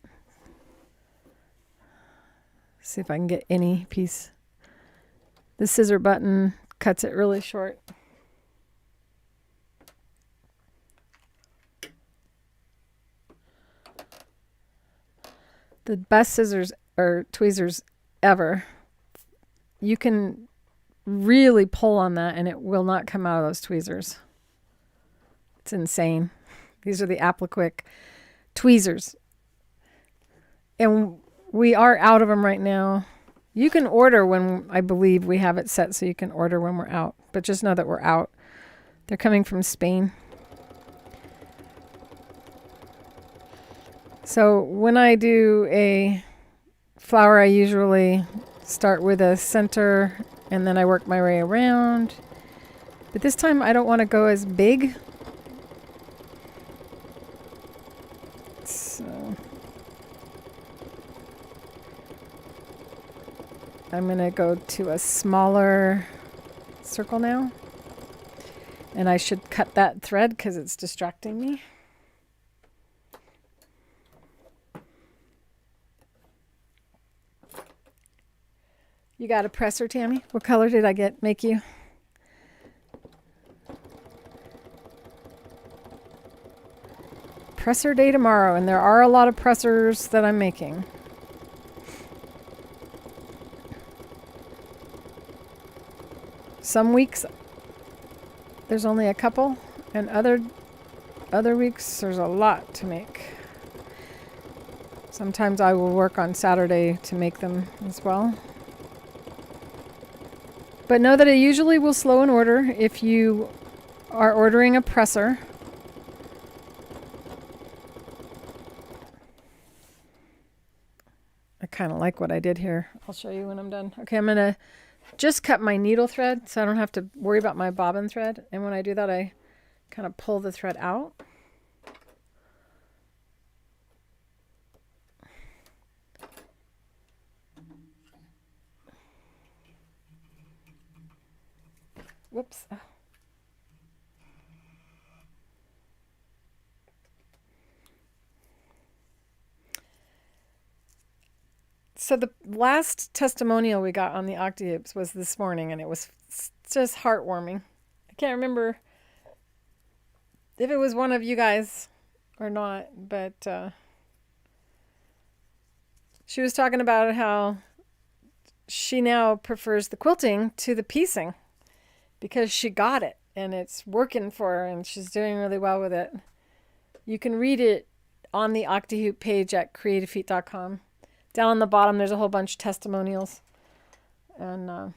See if I can get any piece. The scissor button cuts it really short. The best scissors or tweezers ever. You can really pull on that and it will not come out of those tweezers. It's insane. These are the Applique tweezers. And we are out of them right now. You can order when, I believe we have it set so you can order when we're out. But just know that we're out. They're coming from Spain. So when I do a flower, I usually start with a center and then I work my way around. But this time I don't want to go as big. So I'm going to go to a smaller circle now. And I should cut that thread because it's distracting me. You got a presser, Tammy? What color did I make you? Presser day tomorrow, and there are a lot of pressers that I'm making. Some weeks there's only a couple, and other weeks there's a lot to make. Sometimes I will work on Saturday to make them as well. But know that I usually will slow an order if you are ordering a presser. I kind of like what I did here. I'll show you when I'm done. Okay, I'm going to just cut my needle thread so I don't have to worry about my bobbin thread. And when I do that, I kind of pull the thread out. Whoops. Oh. So the last testimonial we got on the Octi-Hoops was this morning, and it was just heartwarming. I can't remember if it was one of you guys or not, but she was talking about how she now prefers the quilting to the piecing because she got it and it's working for her and she's doing really well with it. You can read it on the Octi-Hoop page at creativefeet.com. Down on the bottom, there's a whole bunch of testimonials. And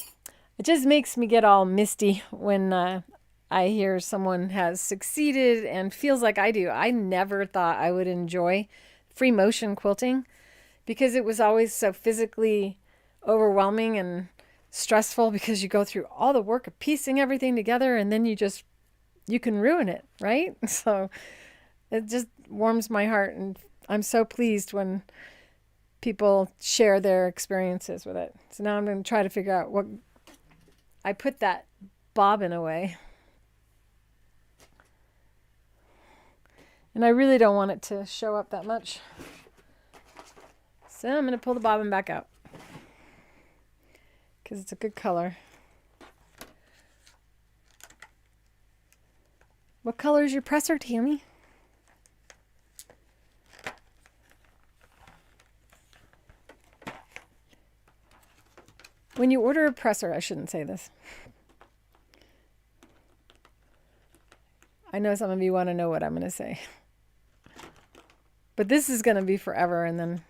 it just makes me get all misty when I hear someone has succeeded and feels like I do. I never thought I would enjoy free motion quilting because it was always so physically overwhelming and stressful because you go through all the work of piecing everything together and then you can ruin it, right? So it just warms my heart, and I'm so pleased when people share their experiences with it. So now I'm going to try to figure out what I put that bobbin away. And I really don't want it to show up that much. So I'm going to pull the bobbin back out because it's a good color. What color is your presser, Tammy? When you order a presser, I shouldn't say this. I know some of you want to know what I'm going to say. But this is going to be forever, and then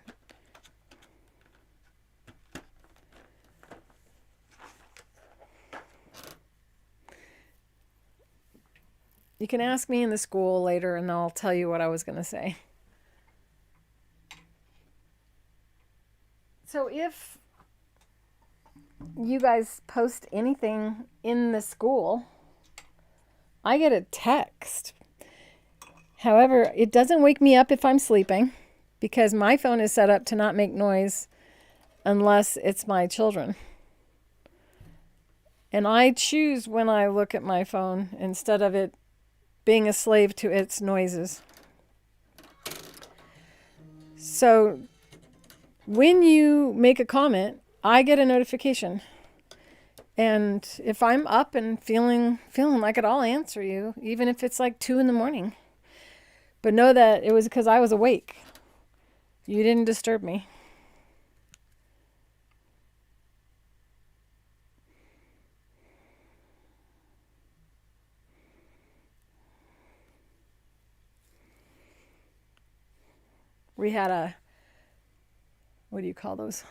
you can ask me in the school later and I'll tell you what I was going to say. So if you guys post anything in the school, I get a text. However, it doesn't wake me up if I'm sleeping because my phone is set up to not make noise unless it's my children. And I choose when I look at my phone instead of it being a slave to its noises. So when you make a comment, I get a notification. And if I'm up and feeling like it, I'll answer you, even if it's like 2 a.m. But know that it was because I was awake. You didn't disturb me. We had what do you call those?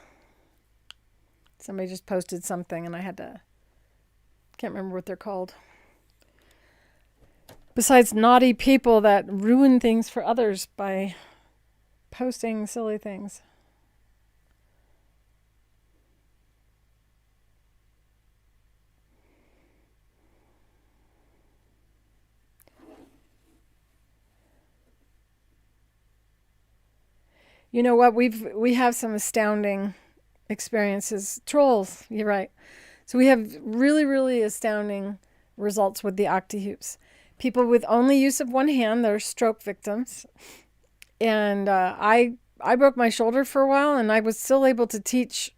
Somebody just posted something and I can't remember what they're called. Besides naughty people that ruin things for others by posting silly things. You know what? We have some astounding experiences. Trolls, you're right. So we have really, really astounding results with the Octi-Hoops. People with only use of one hand, they're stroke victims. And I broke my shoulder for a while, and I was still able to teach.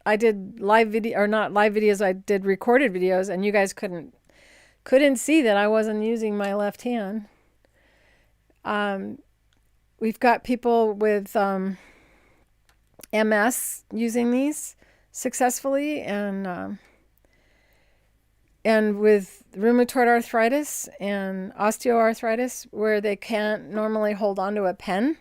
I did live video, or not live videos, I did recorded videos, and you guys couldn't see that I wasn't using my left hand. We've got people with MS using these successfully, and with rheumatoid arthritis and osteoarthritis, where they can't normally hold on to a pen.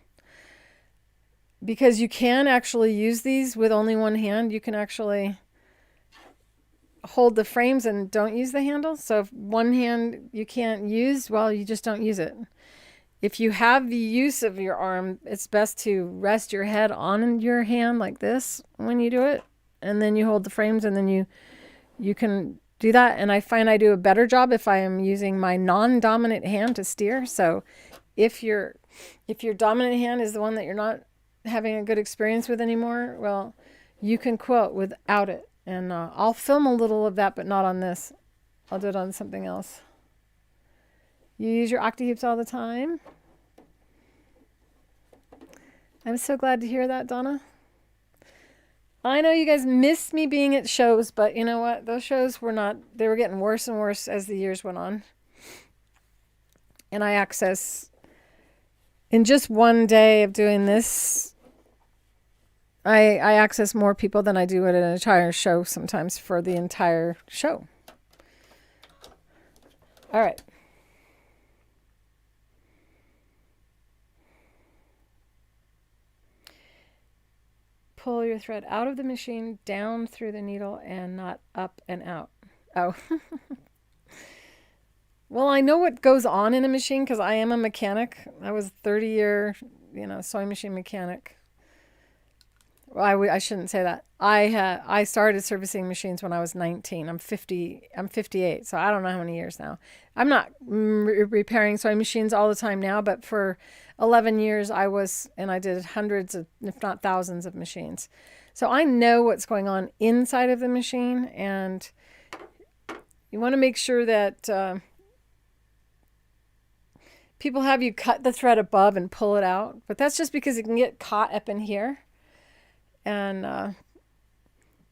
Because you can actually use these with only one hand. You can actually hold the frames and don't use the handle. So if one hand you can't use, well, you just don't use it. If you have the use of your arm, it's best to rest your head on your hand like this when you do it. And then you hold the frames, and then you can do that. And I find I do a better job if I am using my non-dominant hand to steer. So if your dominant hand is the one that you're not having a good experience with anymore, well, you can quilt without it. And I'll film a little of that, but not on this. I'll do it on something else. You use your Octi-Hoops all the time? I'm so glad to hear that, Donna. I know you guys miss me being at shows, but you know what? Those shows were not, they were getting worse and worse as the years went on. And I access, in just one day of doing this, I access more people than I do at an entire show sometimes for the entire show. All right. Pull your thread out of the machine, down through the needle, and not up and out. Oh. Well, I know what goes on in a machine because I am a mechanic. I was a 30-year, sewing machine mechanic. Well, I shouldn't say that. I started servicing machines when I was 19. I'm 58, so I don't know how many years now. I'm not repairing sewing machines all the time now, but for 11 years I was, and I did hundreds of, if not thousands of machines. So I know what's going on inside of the machine, and you want to make sure that people have you cut the thread above and pull it out, but that's just because it can get caught up in here. And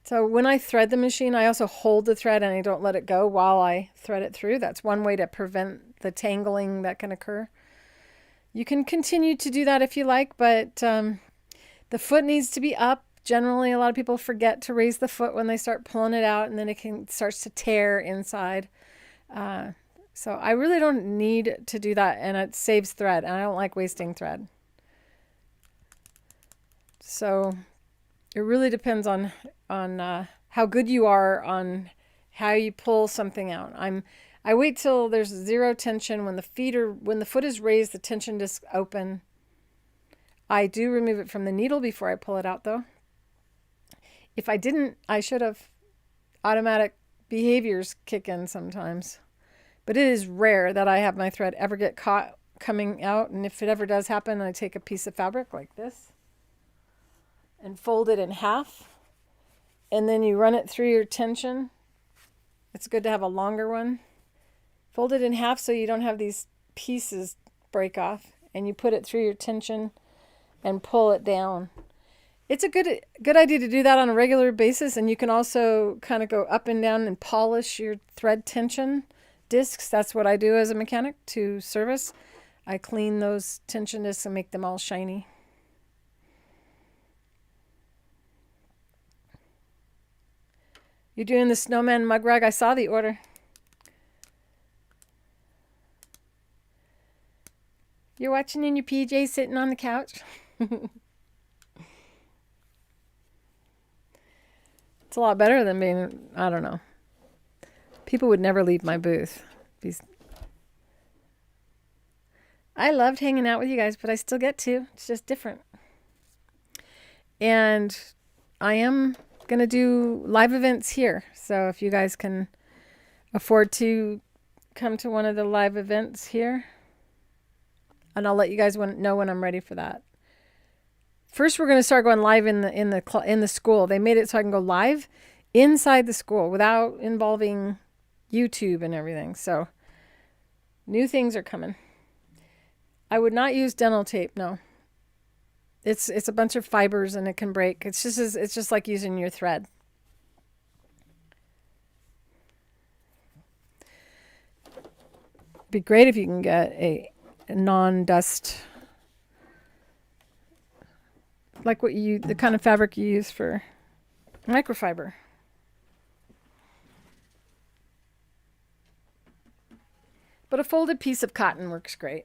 so when I thread the machine, I also hold the thread and I don't let it go while I thread it through. That's one way to prevent the tangling that can occur. You can continue to do that if you like, but the foot needs to be up. Generally, a lot of people forget to raise the foot when they start pulling it out, and then it starts to tear inside. So I really don't need to do that, and it saves thread, and I don't like wasting thread. So it really depends on how good you are on how you pull something out. I wait till there's zero tension. When the foot is raised, the tension disc open. I do remove it from the needle before I pull it out, though. If I didn't, I should have. Automatic behaviors kick in sometimes. But it is rare that I have my thread ever get caught coming out. And if it ever does happen, I take a piece of fabric like this and fold it in half. And then you run it through your tension. It's good to have a longer one. Fold it in half so you don't have these pieces break off. And you put it through your tension and pull it down. It's a good idea to do that on a regular basis. And you can also kind of go up and down and polish your thread tension discs. That's what I do as a mechanic to service. I clean those tension discs and make them all shiny. You're doing the snowman mug rag? I saw the order. You're watching in your PJs sitting on the couch? It's a lot better than being, I don't know. People would never leave my booth. I loved hanging out with you guys, but I still get to. It's just different. And I am going to do live events here. So if you guys can afford to come to one of the live events here, and I'll let you guys know when I'm ready for that. First, we're going to start going live in the school. They made it so I can go live inside the school without involving YouTube and everything. So new things are coming. I would not use dental tape. No, it's a bunch of fibers and it can break. It's just like using your thread. It'd be great if you can get a non-dust, like the kind of fabric you use for microfiber. But a folded piece of cotton works great.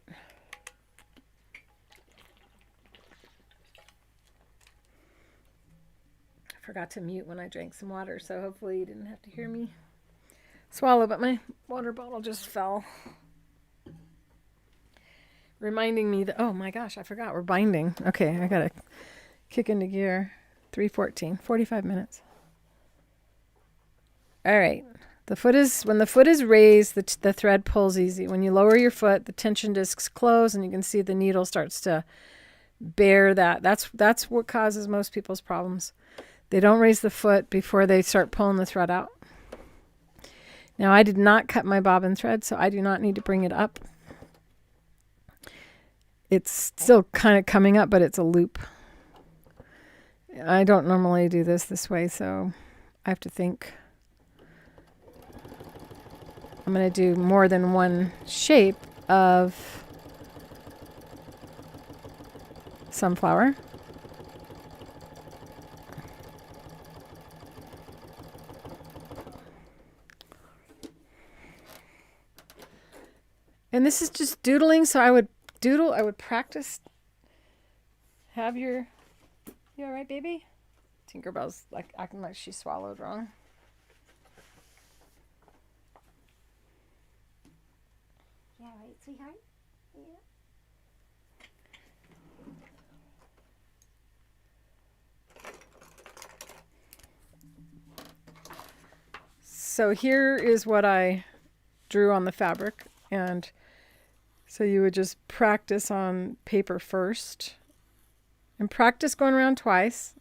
I forgot to mute when I drank some water, so hopefully you didn't have to hear me swallow, but my water bottle just fell. Reminding me that, oh my gosh, I forgot we're binding. Okay, I gotta kick into gear. 3:14, 45 minutes. All right. When the foot is raised, the thread pulls easy. When you lower your foot, the tension discs close and you can see the needle starts to bear that. That's what causes most people's problems. They don't raise the foot before they start pulling the thread out. Now, I did not cut my bobbin thread, so I do not need to bring it up. It's still kind of coming up, but it's a loop. I don't normally do this way, so I have to think. I'm going to do more than one shape of sunflower. And this is just doodling, so I would practice. You all right, baby? Tinkerbell's like acting like she swallowed wrong. Yeah, right, sweetheart? Yeah. So here is what I drew on the fabric, and so you would just practice on paper first and practice going around twice.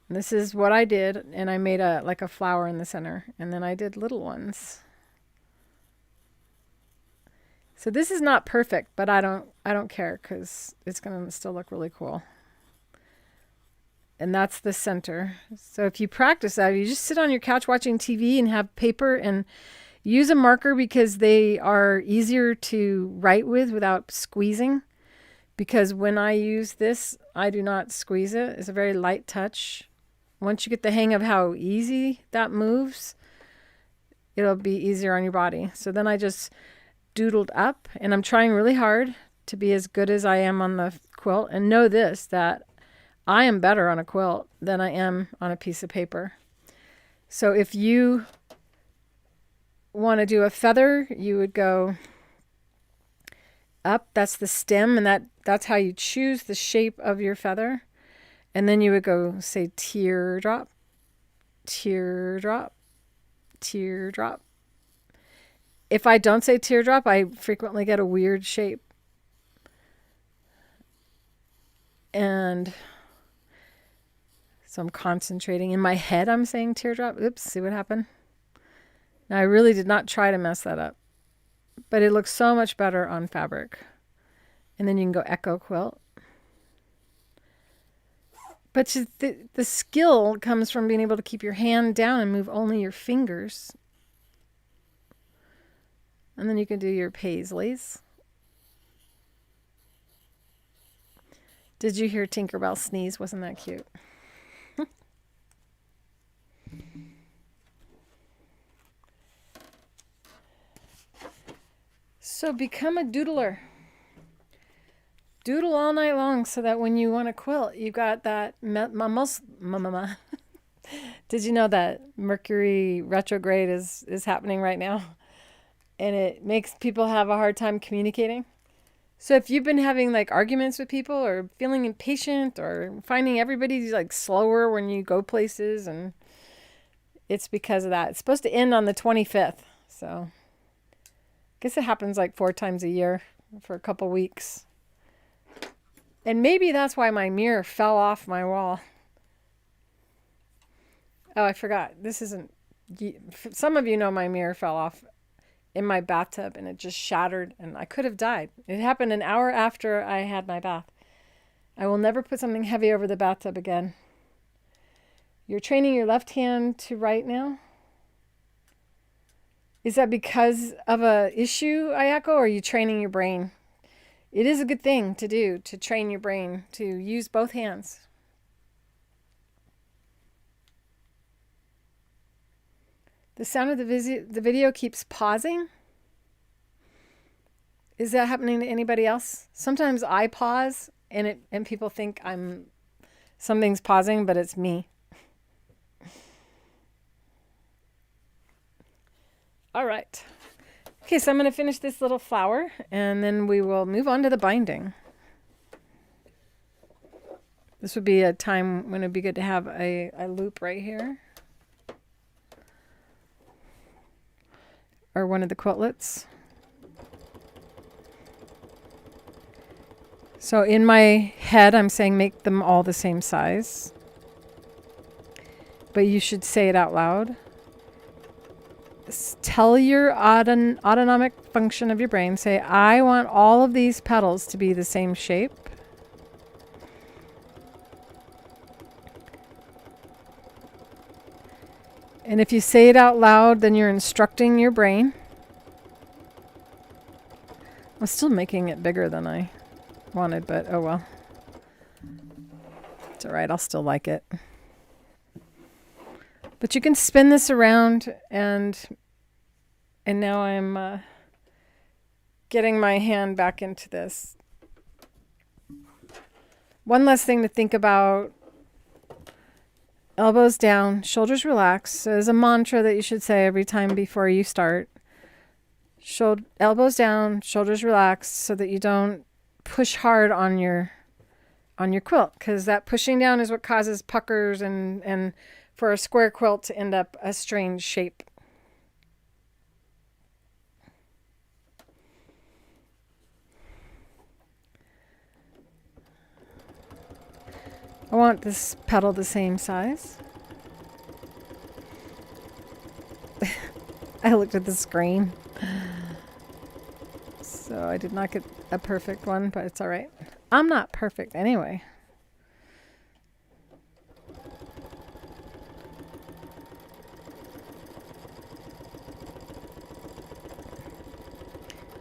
And this is what I did, and I made like a flower in the center, and then I did little ones. So this is not perfect, but I don't care because it's going to still look really cool. And that's the center. So if you practice that, you just sit on your couch watching TV and have paper and use a marker because they are easier to write with without squeezing. Because when I use this, I do not squeeze it. It's a very light touch. Once you get the hang of how easy that moves, it'll be easier on your body. So then I just doodled up, and I'm trying really hard to be as good as I am on the quilt. And know this, that I am better on a quilt than I am on a piece of paper. So if you want to do a feather, you would go up. That's the stem, and that's how you choose the shape of your feather. And then you would go say teardrop, teardrop, teardrop. If I don't say teardrop, I frequently get a weird shape. And so I'm concentrating. In my head, I'm saying teardrop. Oops, see what happened? Now, I really did not try to mess that up. But it looks so much better on fabric. And then you can go echo quilt. But the skill comes from being able to keep your hand down and move only your fingers. And then you can do your paisleys. Did you hear Tinkerbell sneeze? Wasn't that cute? So become a doodler. Doodle all night long so that when you want to quilt, you got that mama. Did you know that Mercury retrograde is happening right now? And it makes people have a hard time communicating. So if you've been having like arguments with people or feeling impatient or finding everybody's like slower when you go places, and it's because of that. It's supposed to end on the 25th. So I guess it happens like 4 times a year for a couple weeks. And maybe that's why my mirror fell off my wall. Oh, I forgot. This isn't... Some of you know my mirror fell off in my bathtub and it just shattered and I could have died. It happened an hour after I had my bath. I will never put something heavy over the bathtub again. You're training your left hand to right now? Is that because of a issue, Ayako, or are you training your brain? It is a good thing to do, to train your brain, to use both hands. The sound of the video keeps pausing. Is that happening to anybody else? Sometimes I pause and people think something's pausing, but it's me. All right. Okay, so I'm going to finish this little flower and then we will move on to the binding. This would be a time when it'd be good to have a loop right here. Or one of the quiltlets. So in my head, I'm saying make them all the same size. But you should say it out loud. Tell your autonomic function of your brain, say, I want all of these petals to be the same shape. And if you say it out loud, then you're instructing your brain. I'm still making it bigger than I wanted, but oh well. It's all right, I'll still like it. But you can spin this around and now I'm getting my hand back into this. One last thing to think about. Elbows down, shoulders relaxed. So there's a mantra that you should say every time before you start. Elbows down, shoulders relaxed, so that you don't push hard on your quilt, because that pushing down is what causes puckers and for a square quilt to end up a strange shape. I want this petal the same size. I looked at the screen. So I did not get a perfect one, but it's all right. I'm not perfect anyway.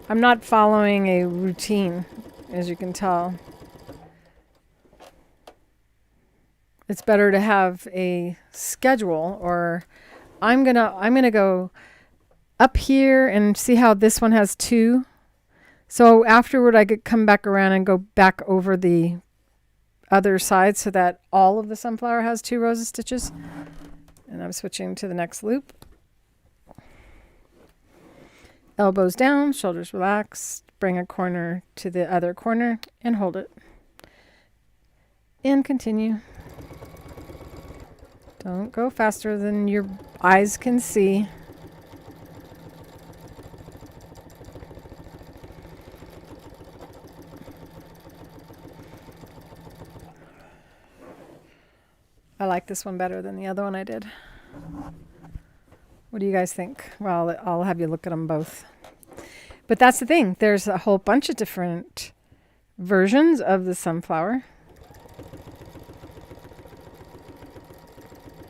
I'm not following a routine, as you can tell. It's better to have a schedule, or I'm gonna go up here and see how this one has 2. So afterward I could come back around and go back over the other side so that all of the sunflower has 2 rows of stitches. And I'm switching to the next loop. Elbows down, shoulders relaxed, bring a corner to the other corner and hold it. And continue. Don't go faster than your eyes can see. I like this one better than the other one I did. What do you guys think? Well, I'll have you look at them both. But that's the thing. There's a whole bunch of different versions of the sunflower.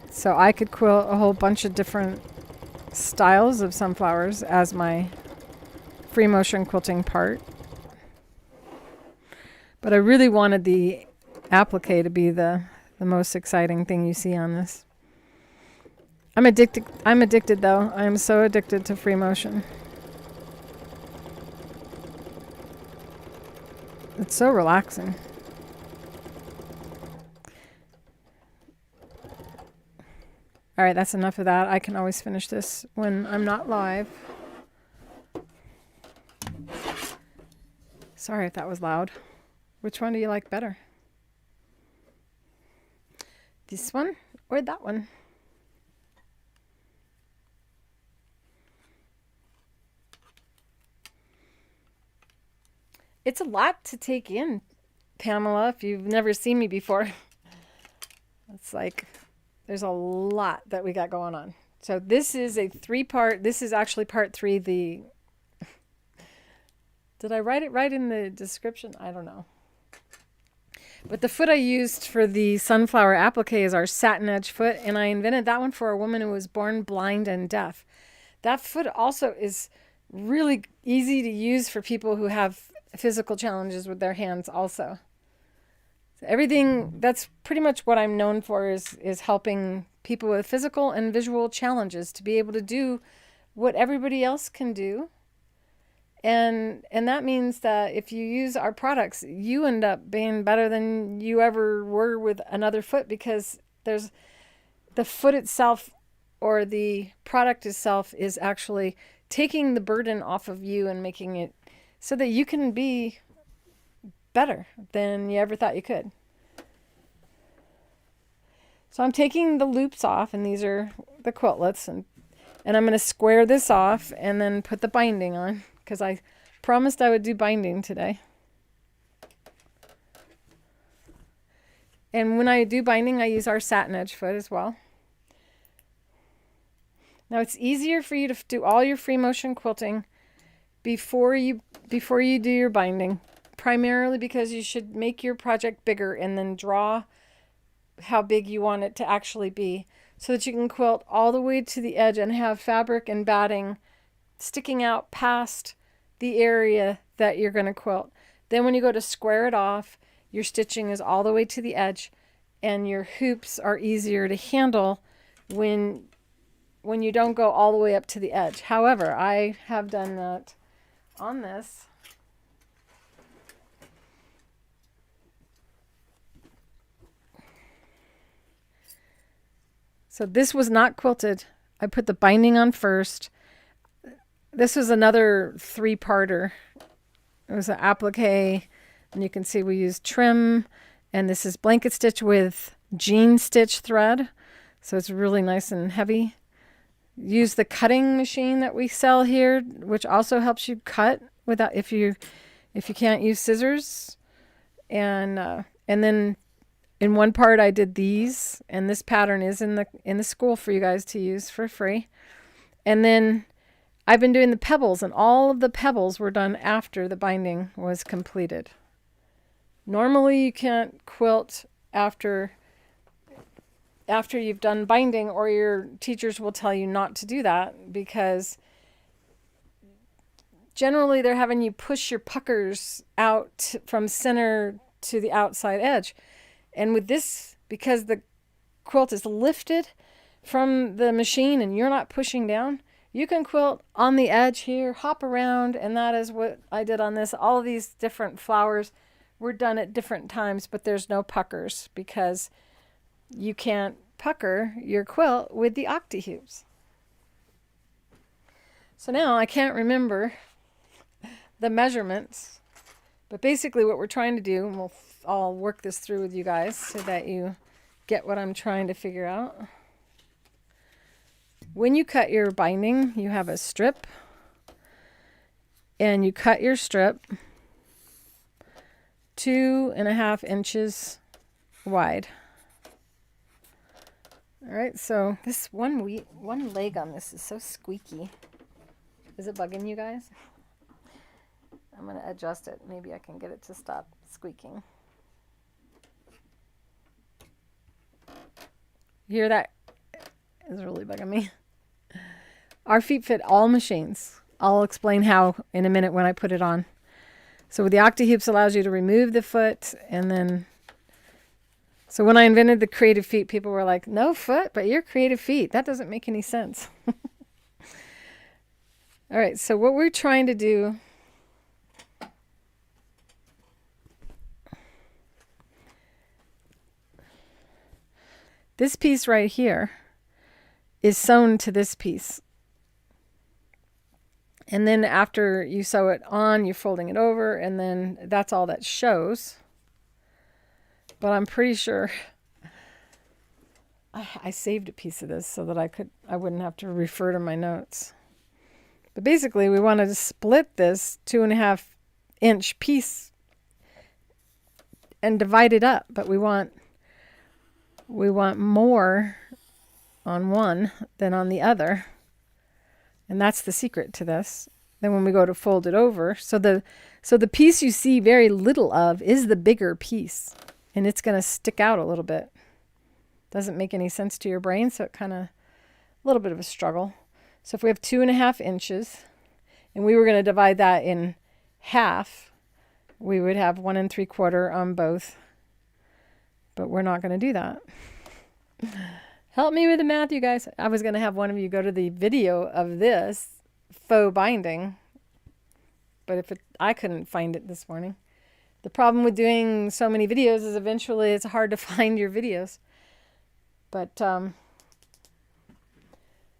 So I could quilt a whole bunch of different styles of sunflowers as my free motion quilting part. But I really wanted the applique to be the most exciting thing you see on this. I'm addicted though. I am so addicted to free motion. It's so relaxing. All right, that's enough of that. I can always finish this when I'm not live. Sorry if that was loud. Which one do you like better? This one or that one? It's a lot to take in Pamela, if you've never seen me before. It's like there's a lot that we got going on. So this is a 3-part. This is actually part 3. Did I write it right in the description? I don't know. But the foot I used for the sunflower applique is our Satinedge Foot, and I invented that one for a woman who was born blind and deaf. That foot also is really easy to use for people who have physical challenges with their hands also. So everything, that's pretty much what I'm known for, is helping people with physical and visual challenges to be able to do what everybody else can do. And that means that if you use our products, you end up being better than you ever were with another foot, because there's the foot itself, or the product itself, is actually taking the burden off of you and making it so that you can be better than you ever thought you could. So I'm taking the loops off, and these are the quiltlets, and I'm going to square this off and then put the binding on, because I promised I would do binding today. And when I do binding, I use our Satinedge Foot as well. Now it's easier for you to do all your free motion quilting before you do your binding, primarily because you should make your project bigger and then draw how big you want it to actually be, so that you can quilt all the way to the edge and have fabric and batting sticking out past the area that you're going to quilt. Then when you go to square it off, your stitching is all the way to the edge, and your hoops are easier to handle when you don't go all the way up to the edge. However, I have done that on this. So this was not quilted. I put the binding on first. This was another 3-parter. It was an applique, and you can see we used trim, and this is blanket stitch with jean stitch thread, so it's really nice and heavy. Use the cutting machine that we sell here, which also helps you cut without if you can't use scissors. And then in one part I did these, and this pattern is in the school for you guys to use for free. And then I've been doing the pebbles, and all of the pebbles were done after the binding was completed. Normally you can't quilt after you've done binding, or your teachers will tell you not to do that, because generally they're having you push your puckers out from center to the outside edge. And with this, because the quilt is lifted from the machine and you're not pushing down, you can quilt on the edge here, hop around, and that is what I did on this. All of these different flowers were done at different times, but there's no puckers, because you can't pucker your quilt with the Octi-Hoops. So now I can't remember the measurements, but basically what we're trying to do, and I'll work this through with you guys so that you get what I'm trying to figure out. When you cut your binding, you have a strip, and you cut your strip 2.5 inches wide. All right, so this one leg on this is so squeaky. Is it bugging you guys? I'm going to adjust it. Maybe I can get it to stop squeaking. You hear that? It's really bugging me. Our feet fit all machines. I'll explain how in a minute when I put it on. So with the Octi-Hoops allows you to remove the foot, and then so when I invented the creative feet, people were like, no foot, but you're creative feet. That doesn't make any sense. All right, so what we're trying to do, this piece right here is sewn to this piece. And then after you sew it on, you're folding it over, and then that's all that shows. But I'm pretty sure I saved a piece of this so that I wouldn't have to refer to my notes. But basically we wanted to split this 2.5 inch piece and divide it up, but we want more on one than on the other. And that's the secret to this. Then when we go to fold it over, so the piece you see very little of is the bigger piece, and it's going to stick out a little bit. Doesn't make any sense to your brain, so it kind of a little bit of a struggle. So if we have 2.5 inches and we were going to divide that in half, we would have 1 3/4 on both, but we're not going to do that. Help me with the math, you guys. I was going to have one of you go to the video of this faux binding, but I couldn't find it this morning. The problem with doing so many videos is eventually it's hard to find your videos. But and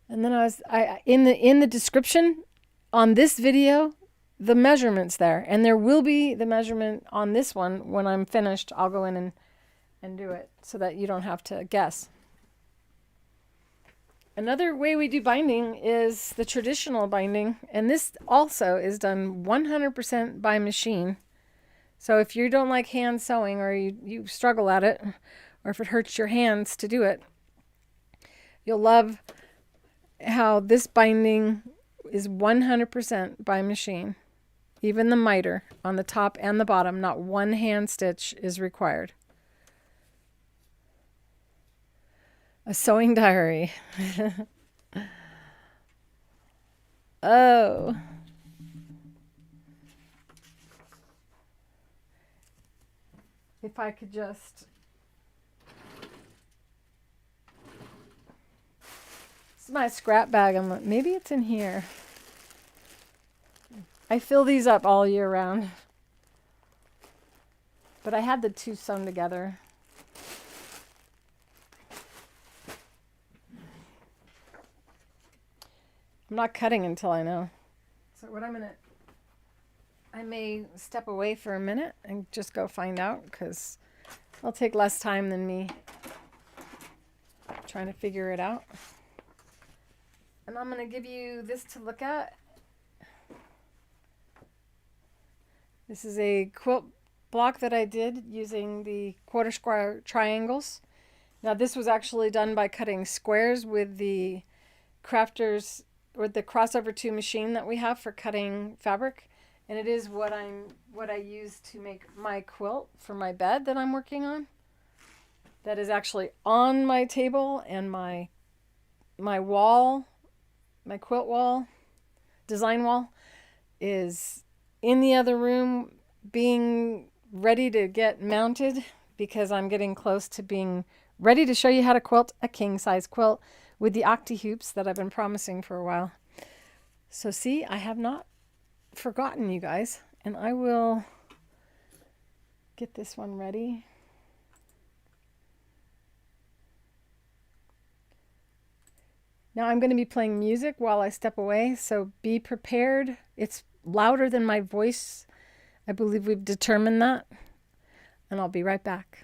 then I in the description on this video, the measurement's there, and there will be the measurement on this one when I'm finished. I'll go in and do it so that you don't have to guess. Another way we do binding is the traditional binding, and this also is done 100% by machine. So if you don't like hand sewing, or you struggle at it, or if it hurts your hands to do it, you'll love how this binding is 100% by machine. Even the miter on the top and the bottom, not one hand stitch is required. A sewing diary. Oh. If I could just... This is my scrap bag. Maybe it's in here. I fill these up all year round. But I had the two sewn together. I'm not cutting until I know. So what I may step away for a minute and just go find out, because it'll take less time than me trying to figure it out. And I'm going to give you this to look at. This is a quilt block that I did using the 1/4 square triangles. Now this was actually done by cutting squares with the Crafters, with the crossover 2 machine that we have for cutting fabric, and it is what I use to make my quilt for my bed that I'm working on. That is actually on my table, and my wall, my quilt wall, design wall, is in the other room being ready to get mounted, because I'm getting close to being ready to show you how to quilt a king size quilt with the Octi-Hoops that I've been promising for a while. So see, I have not forgotten you guys, and I will get this one ready. Now I'm going to be playing music while I step away, so be prepared. It's louder than my voice. I believe we've determined that, and I'll be right back.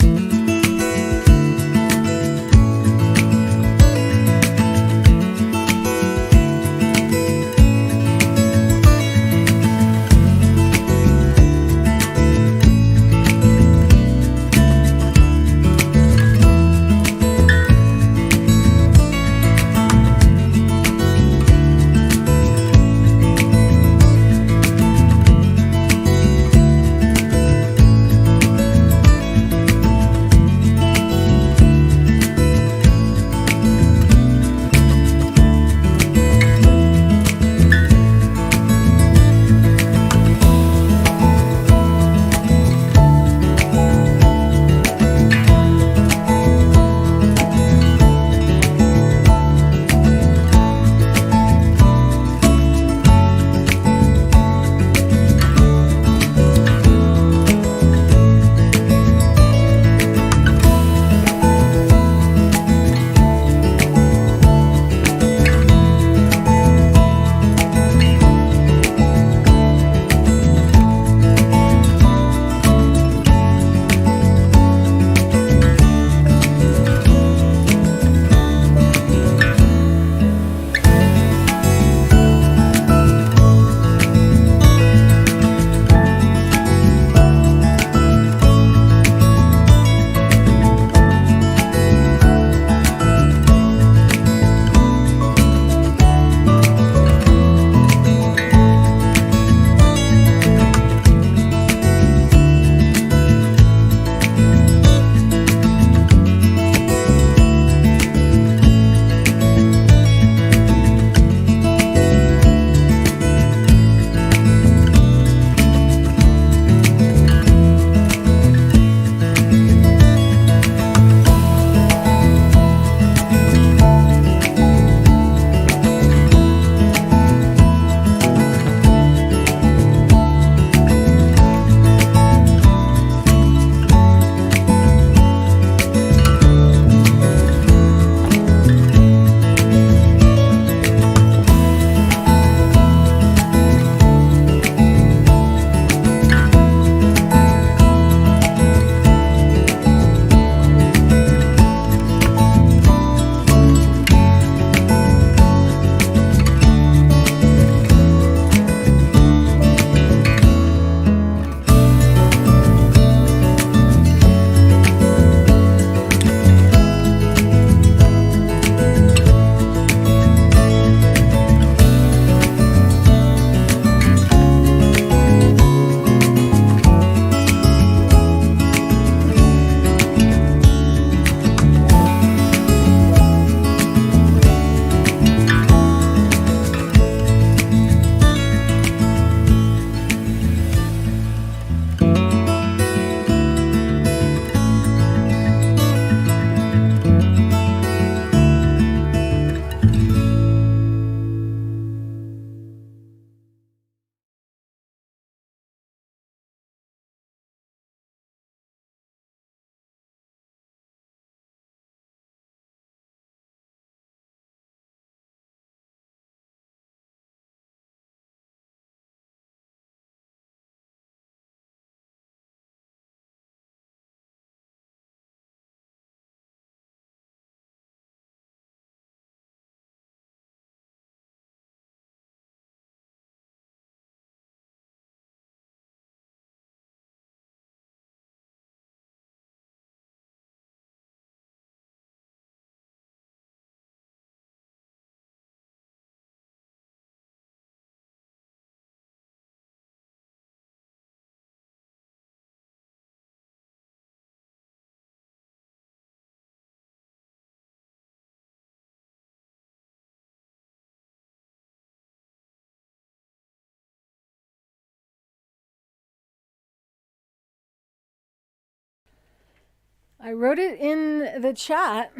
I wrote it in the chat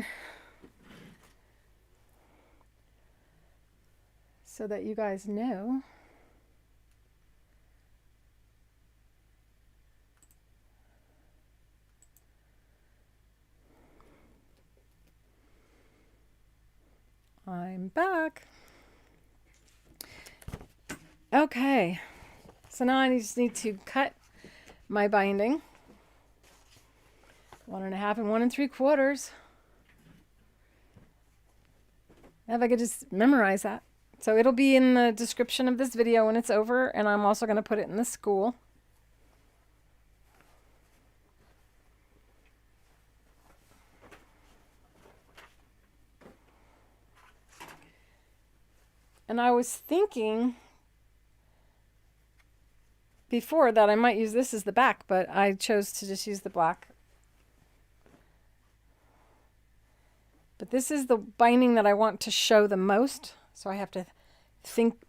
so that you guys know. I'm back. Okay, so now I just need to cut my binding. 1.5 and 1 3/4. If I could just memorize that. So it'll be in the description of this video when it's over, and I'm also going to put it in the school. And I was thinking before that I might use this as the back, but I chose to just use the black. But this is the binding that I want to show the most, so I have to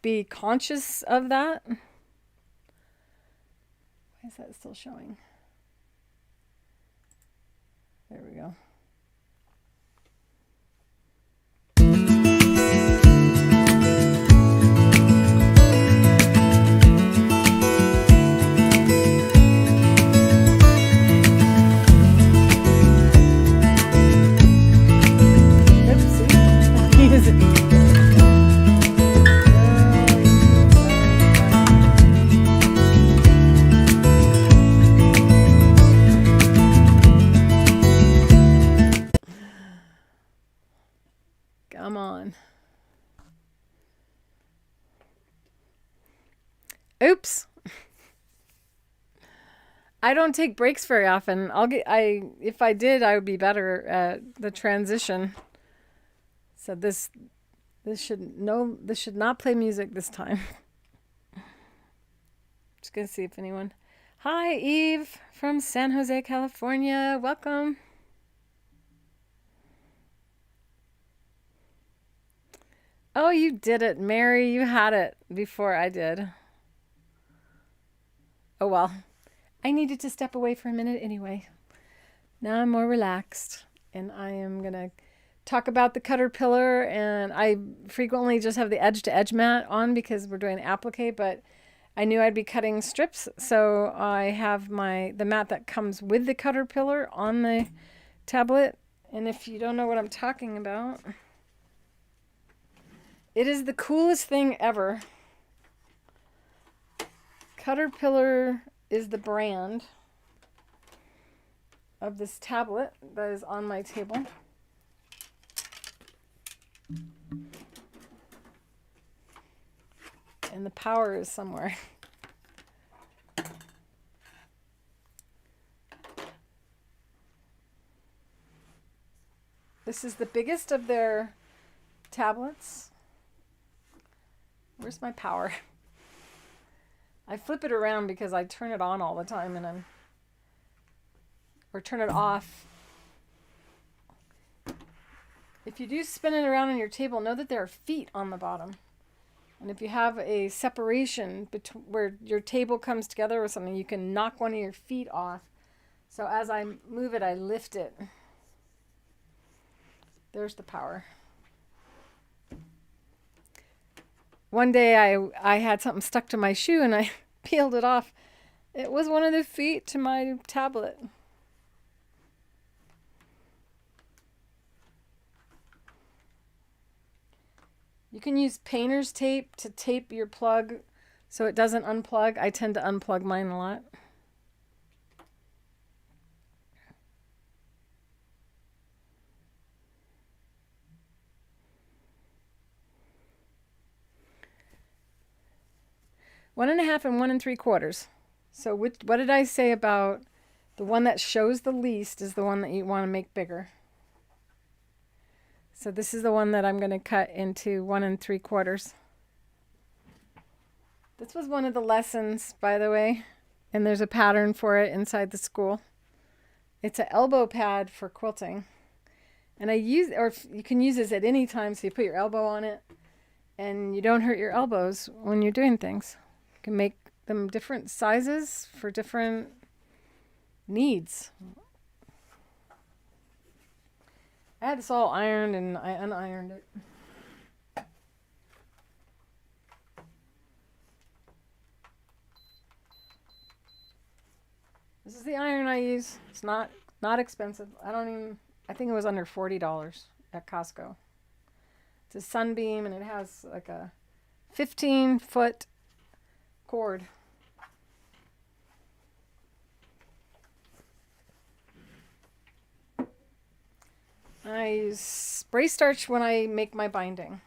be conscious of that. Why is that still showing? There we go. Come on. Oops. I don't take breaks very often. If I did, I would be better at the transition. So this should not play music this time. Just gonna see if anyone. Hi, Eve from San Jose, California. Welcome. Oh, you did it, Mary. You had it before I did. Oh, well. I needed to step away for a minute anyway. Now I'm more relaxed, and I am going to talk about the Caterpillar, and I frequently just have the edge-to-edge mat on because we're doing applique, but I knew I'd be cutting strips, so I have the mat that comes with the Caterpillar on the tablet. And if you don't know what I'm talking about, it is the coolest thing ever. Caterpillar is the brand of this tablet that is on my table. And the power is somewhere. This is the biggest of their tablets. Where's my power? I flip it around because I turn it on all the time or turn it off. If you do spin it around on your table, know that there are feet on the bottom. And if you have a separation where your table comes together with something, you can knock one of your feet off. So as I move it, I lift it. There's the power. One day I had something stuck to my shoe and I peeled it off. It was one of the feet to my tablet. You can use painter's tape to tape your plug so it doesn't unplug. I tend to unplug mine a lot. One and a half and 1 3/4. So what did I say about the one that shows the least is the one that you want to make bigger? So this is the one that I'm going to cut into 1 3/4. This was one of the lessons, by the way, and there's a pattern for it inside the school. It's an elbow pad for quilting, and you can use this at any time. So you put your elbow on it, and you don't hurt your elbows when you're doing things. You can make them different sizes for different needs. I had this all ironed and I unironed it. This is the iron I use. It's not expensive. I think it was under $40 at Costco. It's a Sunbeam and it has like a 15-foot cord. I use spray starch when I make my binding.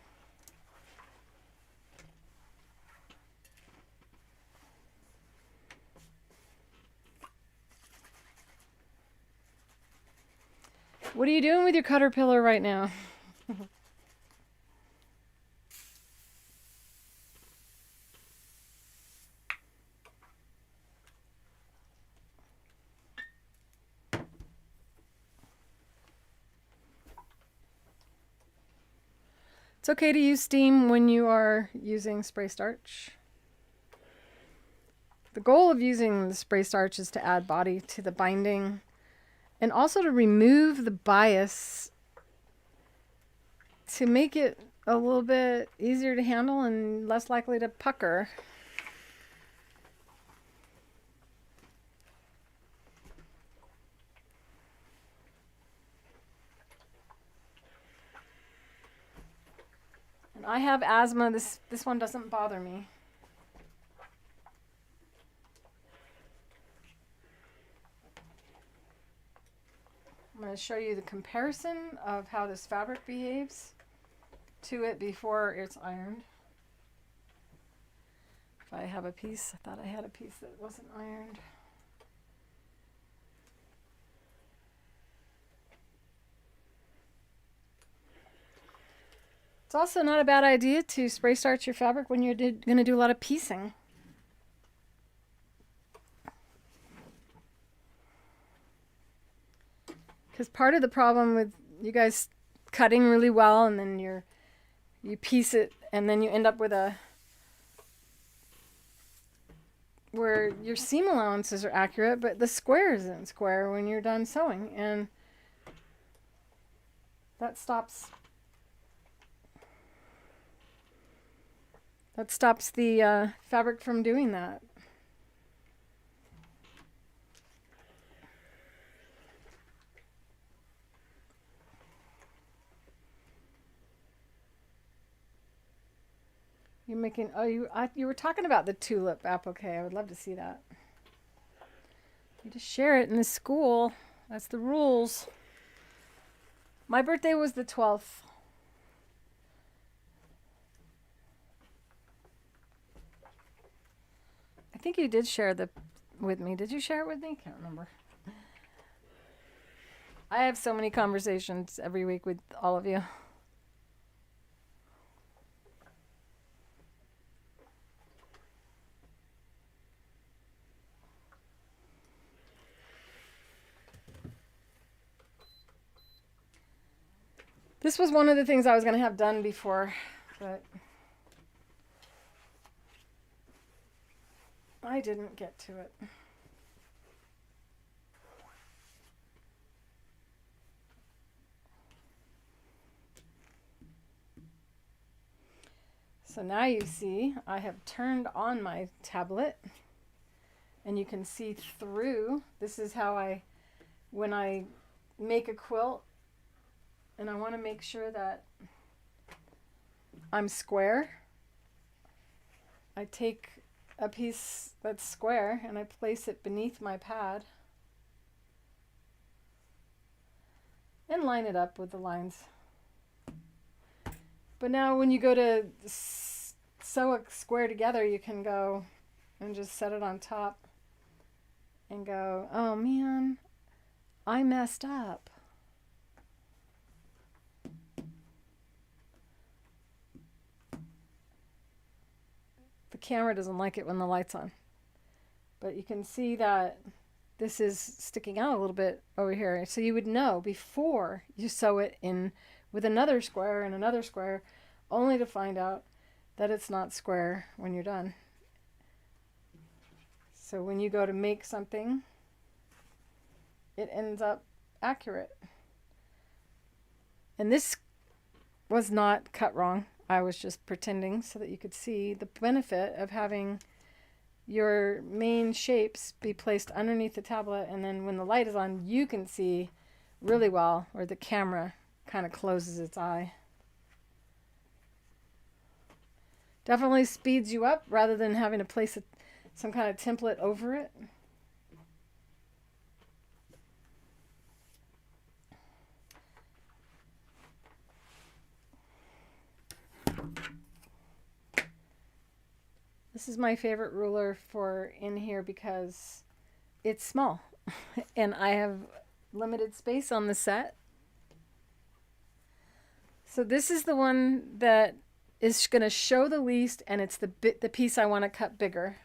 What are you doing with your caterpillar right now? It's okay to use steam when you are using spray starch. The goal of using the spray starch is to add body to the binding and also to remove the bias to make it a little bit easier to handle and less likely to pucker. And I have asthma. This one doesn't bother me. I'm going to show you the comparison of how this fabric behaves to it before it's ironed. If I have a piece, I thought I had a piece that wasn't ironed. It's also not a bad idea to spray starch your fabric when you're going to do a lot of piecing. Because part of the problem with you guys cutting really well and then you piece it and then you end up with where your seam allowances are accurate, but the square isn't square when you're done sewing, and that stops the fabric from doing that. You're making, you were talking about the tulip applique. I would love to see that. You just share it in the school. That's the rules. My birthday was the 12th. I think you did share with me. Did you share it with me? Can't remember. I have so many conversations every week with all of you. This was one of the things I was going to have done before, but I didn't get to it. So now you see I have turned on my tablet and you can see through. This is how when I make a quilt, and I want to make sure that I'm square, I take a piece that's square and I place it beneath my pad and line it up with the lines. But now when you go to sew a square together, you can go and just set it on top and go, oh man, I messed up. The camera doesn't like it when the light's on, but you can see that this is sticking out a little bit over here. So you would know before you sew it in with another square and another square, only to find out that it's not square when you're done. So when you go to make something, it ends up accurate. And this was not cut wrong. I was just pretending so that you could see the benefit of having your main shapes be placed underneath the tablet, and then when the light is on, you can see really well, or the camera kind of closes its eye. Definitely speeds you up rather than having to place some kind of template over it. This is my favorite ruler for in here because it's small and I have limited space on the set. So this is the one that is going to show the least, and it's the piece I want to cut bigger.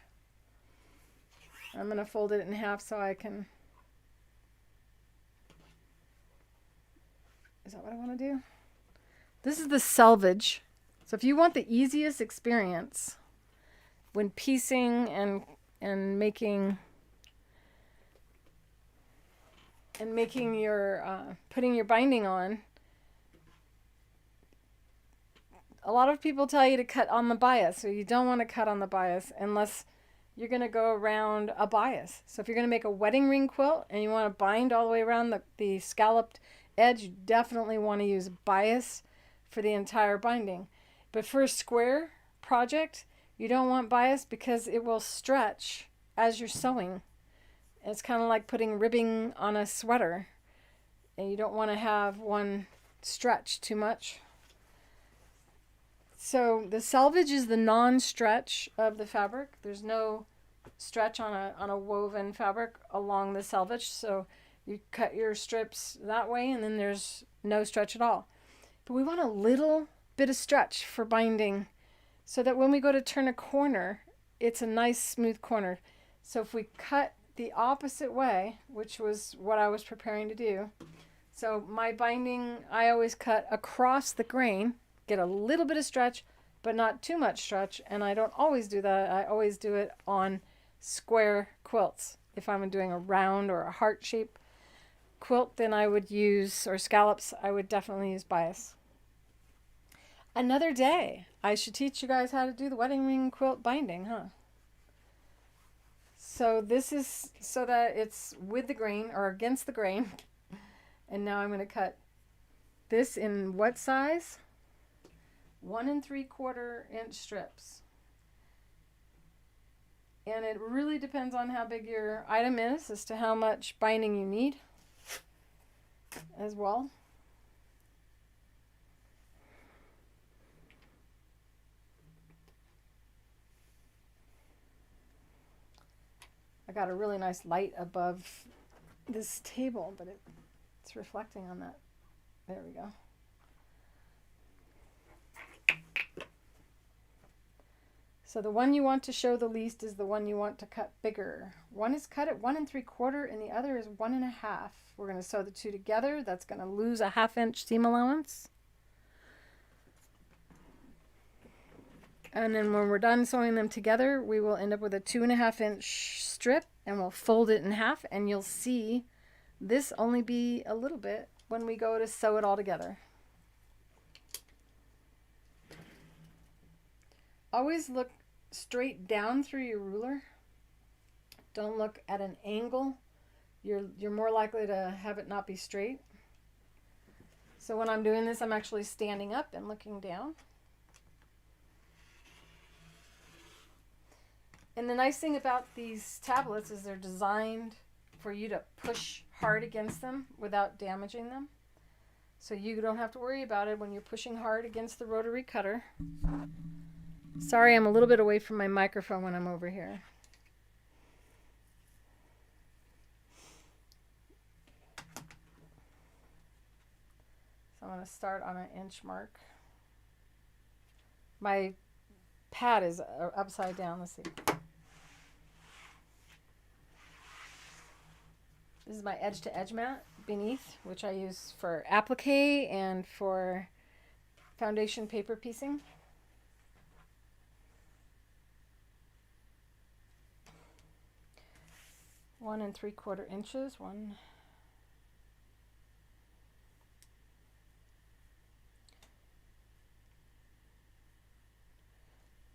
I'm going to fold it in half so I can... Is that what I want to do? This is the selvage. So if you want the easiest experience when piecing and making your putting your binding on, a lot of people tell you to cut on the bias, so you don't want to cut on the bias unless you're going to go around a bias. So if you're going to make a wedding ring quilt and you want to bind all the way around the scalloped edge, you definitely want to use bias for the entire binding. But for a square project, you don't want bias because it will stretch as you're sewing. It's kind of like putting ribbing on a sweater, and you don't want to have one stretch too much. So the selvage is the non-stretch of the fabric. There's no stretch on a woven fabric along the selvage. So you cut your strips that way, and then there's no stretch at all. But we want a little bit of stretch for binding so that when we go to turn a corner, it's a nice smooth corner. So if we cut the opposite way, which was what I was preparing to do. So my binding, I always cut across the grain, get a little bit of stretch, but not too much stretch. And I don't always do that. I always do it on square quilts. If I'm doing a round or a heart shape quilt, then I would use, or scallops, I would definitely use bias. Another day, I should teach you guys how to do the wedding ring quilt binding, huh? So this is so that it's with the grain or against the grain. And now I'm going to cut this in what size? 1 3/4 inch strips. And it really depends on how big your item is as to how much binding you need as well. I got a really nice light above this table, but it's reflecting on that. There we go. So the one you want to show the least is the one you want to cut bigger. One is cut at 1 3/4 and the other is 1 1/2. We're going to sew the two together. That's going to lose a 1/2 inch seam allowance. And then when we're done sewing them together, we will end up with a 2 1/2 inch strip, and we'll fold it in half, and you'll see this only be a little bit when we go to sew it all together. Always look straight down through your ruler. Don't look at an angle. You're more likely to have it not be straight. So when I'm doing this, I'm actually standing up and looking down. And the nice thing about these tablets is they're designed for you to push hard against them without damaging them. So you don't have to worry about it when you're pushing hard against the rotary cutter. Sorry, I'm a little bit away from my microphone when I'm over here. So I'm going to start on an inch mark. My pad is upside down. Let's see. This is my edge-to-edge mat beneath, which I use for applique and for foundation paper piecing. One 3/4 inches. 1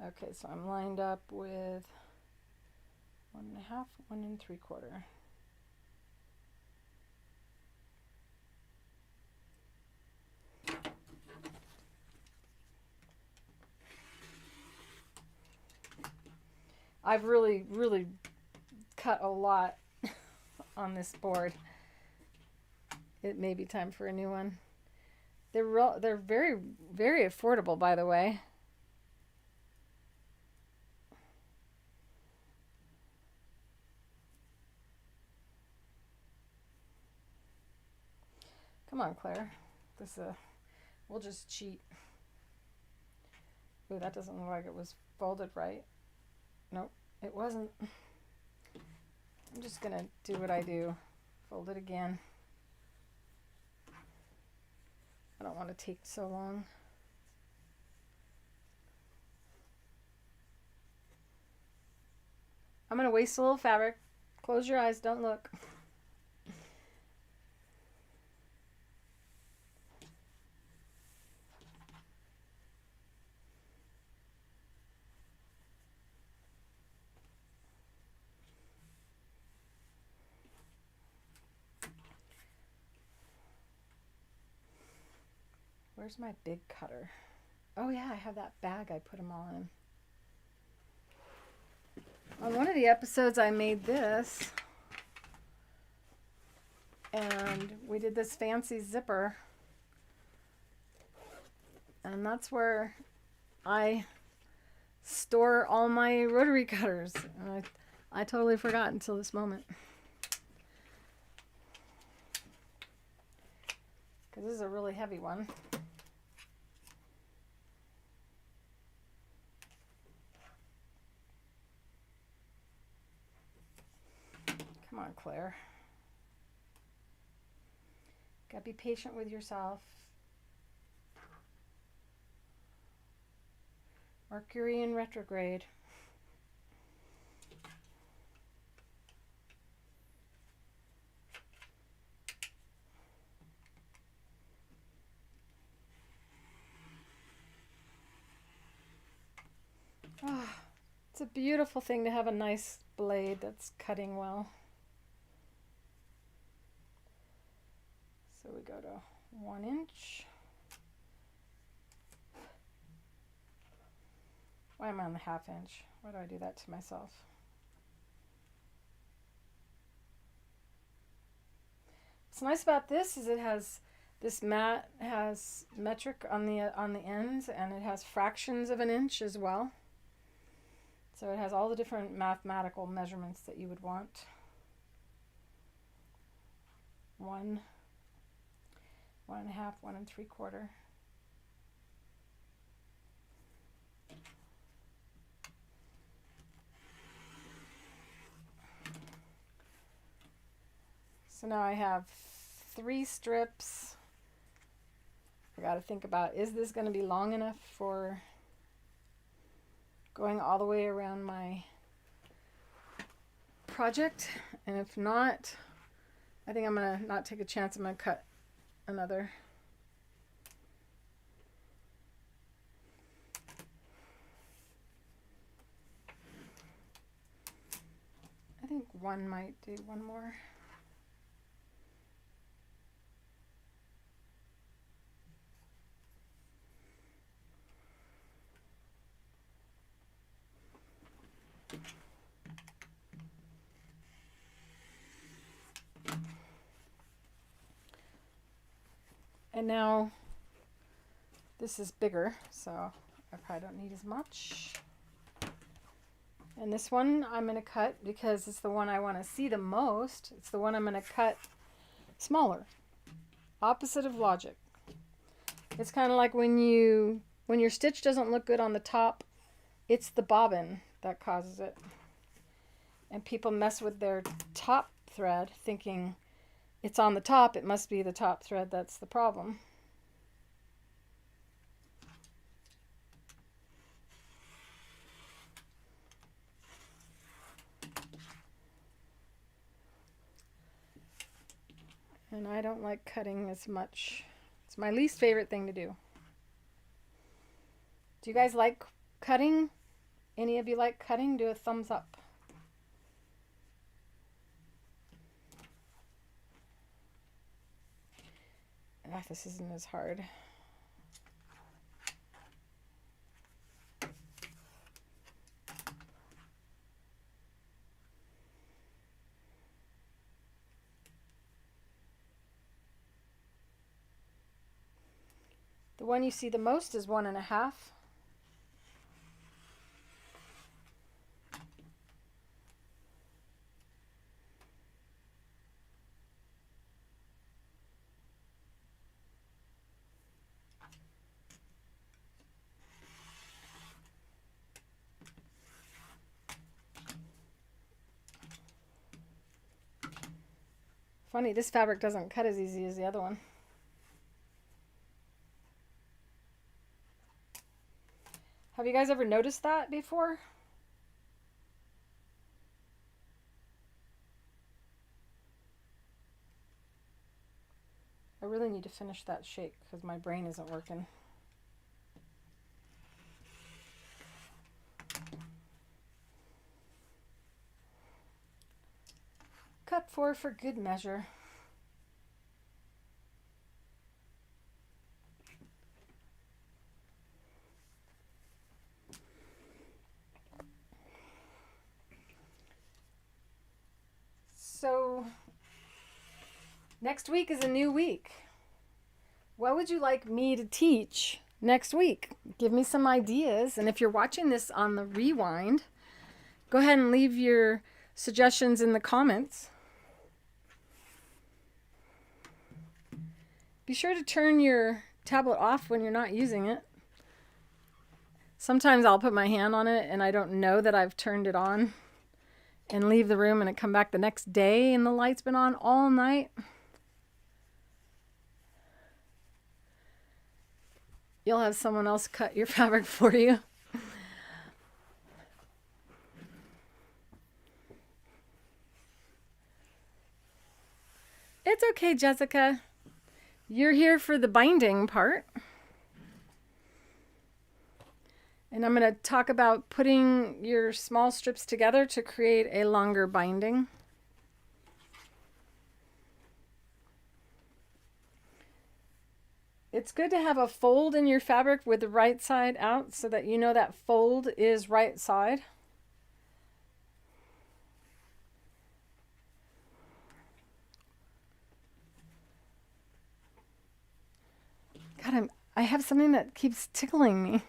Okay, so I'm lined up with 1.5, 1 3/4. I've really cut a lot on this board. It may be time for a new one. They're very affordable, by the way. Come on, Claire. We'll just cheat. Ooh, that doesn't look like it was folded right. Nope, it wasn't. I'm just gonna do what I do. Fold it again. I don't want to take so long. I'm gonna waste a little fabric. Close your eyes, don't look. Where's my big cutter? Oh yeah, I have that bag I put them all in. On one of the episodes I made this, and we did this fancy zipper, and that's where I store all my rotary cutters. And I totally forgot until this moment. Because this is a really heavy one. Come on, Claire. Gotta be patient with yourself. Mercury in retrograde. Oh, it's a beautiful thing to have a nice blade that's cutting well. So we go to 1 inch. Why am I on the 1/2 inch? Why do I do that to myself? What's nice about this is it has this mat has metric on the ends, and it has fractions of an inch as well. So it has all the different mathematical measurements that you would want. 1, 1.5, 1 3/4. So now I have 3 strips. I got to think about, is this going to be long enough for going all the way around my project? And if not, I think I'm going to not take a chance. I'm going to cut another. I think one might do one more. And now this is bigger, so I probably don't need as much. And this one I'm going to cut because it's the one I want to see the most. It's the one I'm going to cut smaller. Opposite of logic. It's kind of like when your stitch doesn't look good on the top, it's the bobbin that causes it. And people mess with their top thread thinking it's on the top, it must be the top thread that's the problem. And I don't like cutting as much. It's my least favorite thing to do. Do you guys like cutting? Any of you like cutting, do a thumbs up. Ah, this isn't as hard. The one you see the most is 1.5. Funny, this fabric doesn't cut as easy as the other one. Have you guys ever noticed that before? I really need to finish that shake because my brain isn't working. Cut 4 for good measure. So next week is a new week. What would you like me to teach next week? Give me some ideas. And if you're watching this on the rewind, go ahead and leave your suggestions in the comments. Be sure to turn your tablet off when you're not using it. Sometimes I'll put my hand on it and I don't know that I've turned it on and leave the room and it come back the next day and the light's been on all night. You'll have someone else cut your fabric for you. It's okay, Jessica. You're here for the binding part. And I'm going to talk about putting your small strips together to create a longer binding. It's good to have a fold in your fabric with the right side out so that you know that fold is right side. God, I have something that keeps tickling me.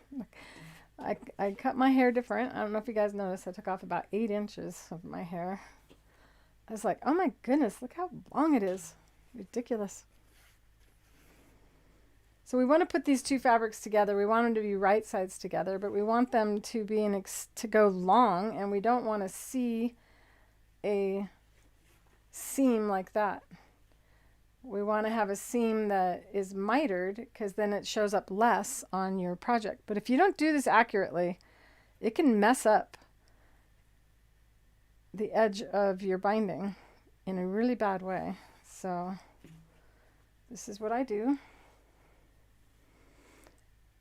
I cut my hair different. I don't know if you guys noticed. I took off about 8 inches of my hair. I was like, oh my goodness, look how long it is. Ridiculous. So we want to put these two fabrics together. We want them to be right sides together, but we want them to be to go long, and we don't want to see a seam like that. We want to have a seam that is mitered because then it shows up less on your project. But if you don't do this accurately, it can mess up the edge of your binding in a really bad way. So this is what I do.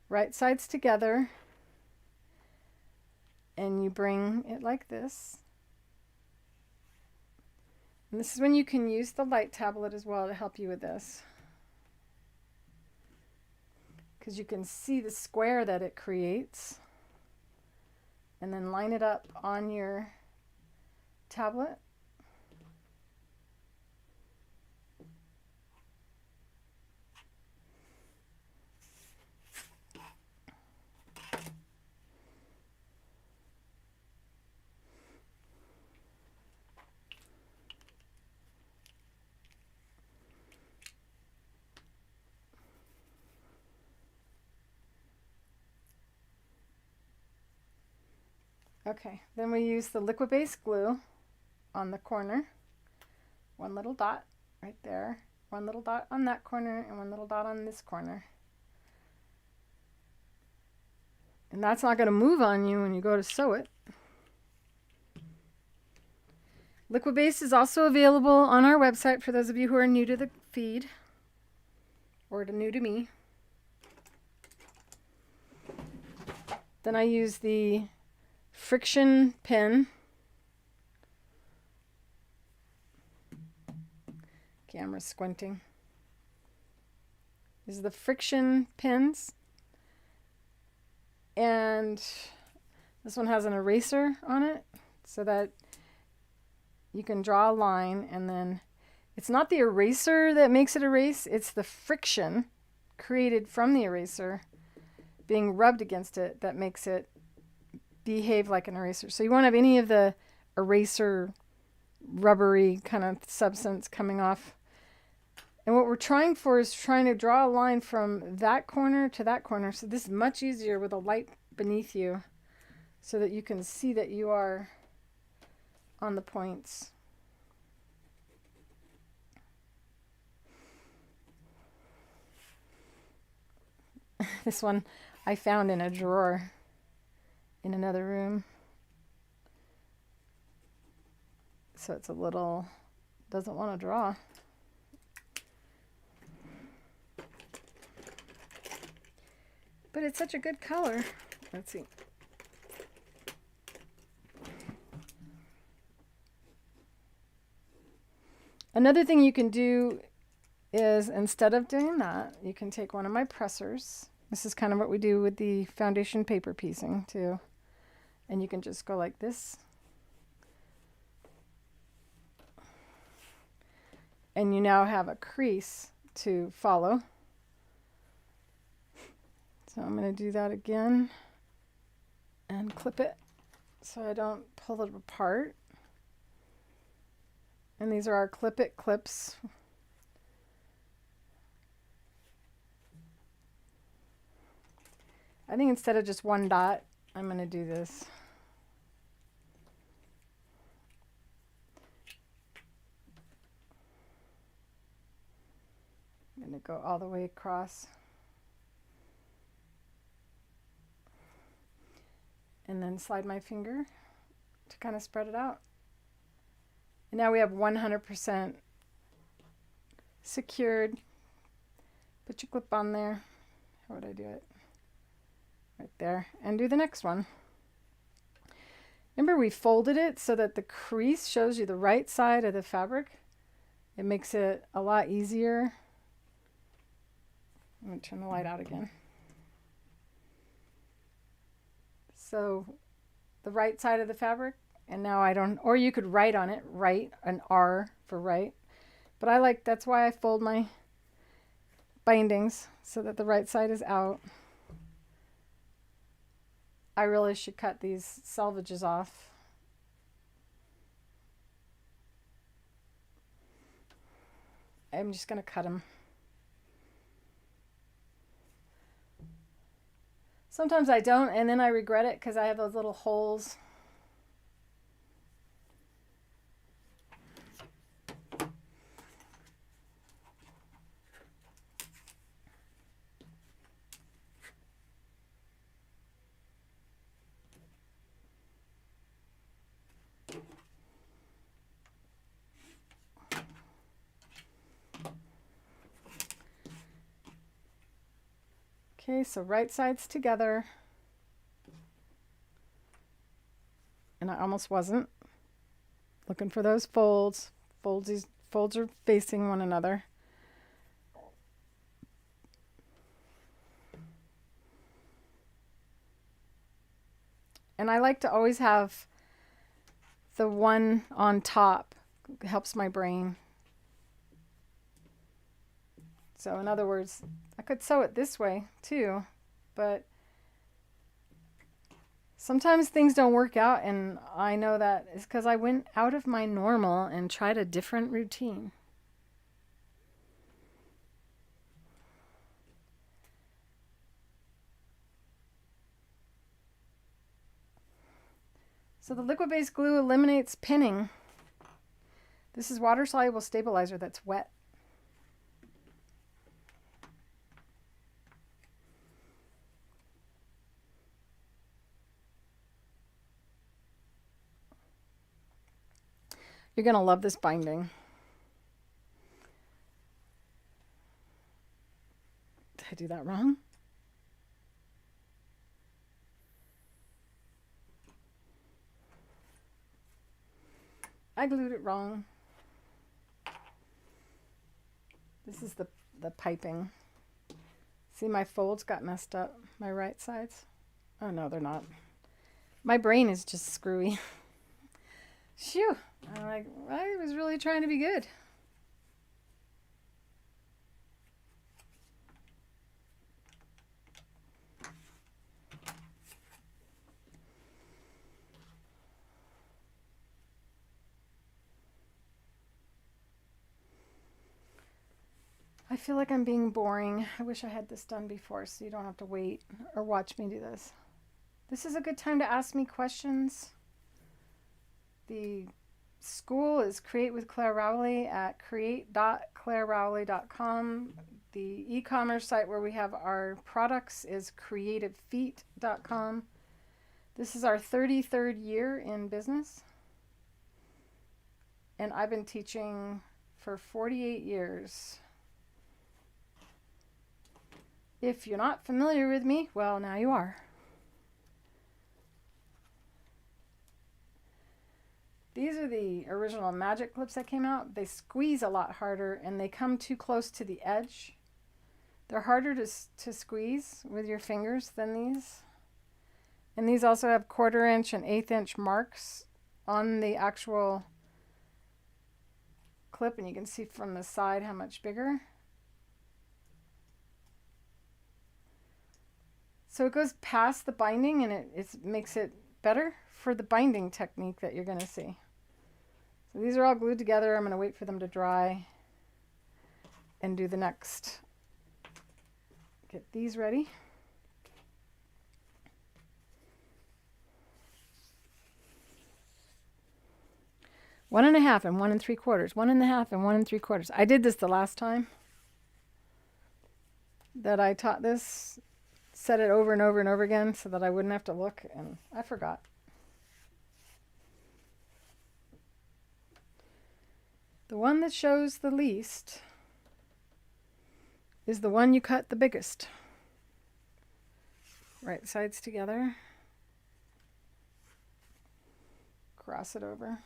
Right sides together, and you bring it like this. And this is when you can use the light tablet as well to help you with this, because you can see the square that it creates, and then line it up on your tablet. Okay, then we use the liquid-based glue on the corner. One little dot right there, one little dot on that corner, and one little dot on this corner. And that's not going to move on you when you go to sew it. Liquid base is also available on our website for those of you who are new to the feed or new to me. Then I use the friction pin. Camera squinting. These are the friction pins. And this one has an eraser on it so that you can draw a line, and then it's not the eraser that makes it erase, it's the friction created from the eraser being rubbed against it that makes it behave like an eraser. So you won't have any of the eraser rubbery kind of substance coming off. And what we're trying for is trying to draw a line from that corner to that corner. So this is much easier with a light beneath you so that you can see that you are on the points. This one I found in a drawer in another room. So it's a little, doesn't want to draw. But it's such a good color. Let's see. Another thing you can do is, instead of doing that, you can take one of my pressers. This is kind of what we do with the foundation paper piecing too. And you can just go like this. And you now have a crease to follow. So I'm going to do that again and clip it so I don't pull it apart. And these are our clip it clips. I think instead of just one dot, I'm going to do this. I'm going to go all the way across. And then slide my finger to kind of spread it out. And now we have 100% secured. Put your clip on there. How would I do it? Right there. And do the next one. Remember, we folded it so that the crease shows you the right side of the fabric. It makes it a lot easier. I'm going to turn the light out again. So the right side of the fabric, and now I don't, or you could write on it, write, an R for right. But I like, that's why I fold my bindings so that the right side is out. I really should cut these selvages off. I'm just going to cut them. Sometimes I don't, and then I regret it because I have those little holes. Okay, so right sides together. And I almost wasn't. Looking for those folds. Folds are facing one another. And I like to always have the one on top. It helps my brain. So in other words, I could sew it this way too, but sometimes things don't work out, and I know that is because I went out of my normal and tried a different routine. So the liquid-based glue eliminates pinning. This is water-soluble stabilizer that's wet. You're going to love this binding. Did I do that wrong? I glued it wrong. This is the piping. See, my folds got messed up, my right sides. Oh no, they're not. My brain is just screwy. Phew. I'm like, I was really trying to be good. I feel like I'm being boring. I wish I had this done before so you don't have to wait or watch me do this. This is a good time to ask me questions. The school is Create with Clare Rowley at create.clarerowley.com. The e-commerce site where we have our products is creativefeet.com. This is our 33rd year in business. And I've been teaching for 48 years. If you're not familiar with me, well, now you are. These are the original magic clips that came out. They squeeze a lot harder and they come too close to the edge. They're harder to squeeze with your fingers than these. And these also have 1/4 inch and 1/8 inch marks on the actual clip, and you can see from the side how much bigger. So it goes past the binding and it makes it better for the binding technique that you're going to see. So these are all glued together. I'm going to wait for them to dry and do the next. Get these ready. One and a half and 1 3/4. 1 1/2 and 1 3/4. I did this the last time that I taught this. Said it over and over and over again so that I wouldn't have to look, and I forgot. The one that shows the least is the one you cut the biggest. Right sides together. Cross it over.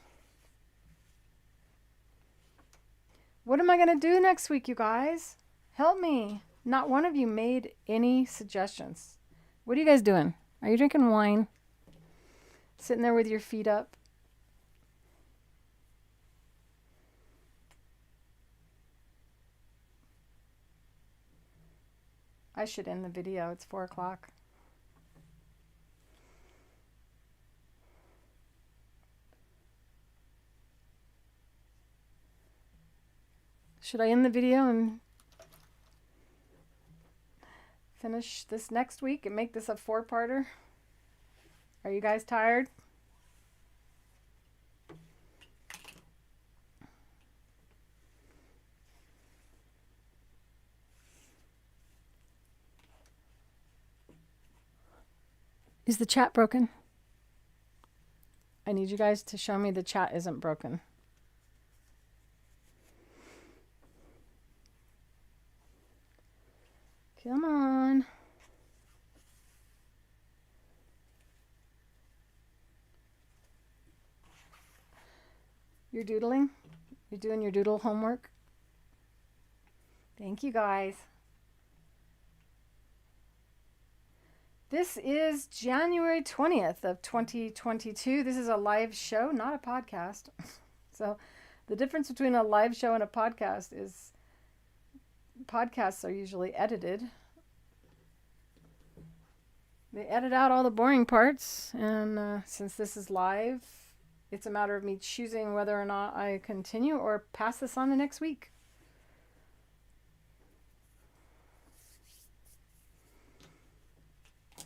What am I going to do next week, you guys? Help me. Not one of you made any suggestions. What are you guys doing? Are you drinking wine? Sitting there with your feet up? I should end the video. It's 4 o'clock. Should I end the video and finish this next week and make this a 4-parter? Are you guys tired? Is the chat broken? I need you guys to show me the chat isn't broken. Come on. You're doodling? You're doing your doodle homework? Thank you, guys. This is January 20th of 2022. This is a live show, not a podcast. So the difference between a live show and a podcast is podcasts are usually edited. They edit out all the boring parts, and since this is live, it's a matter of me choosing whether or not I continue or pass this on the next week.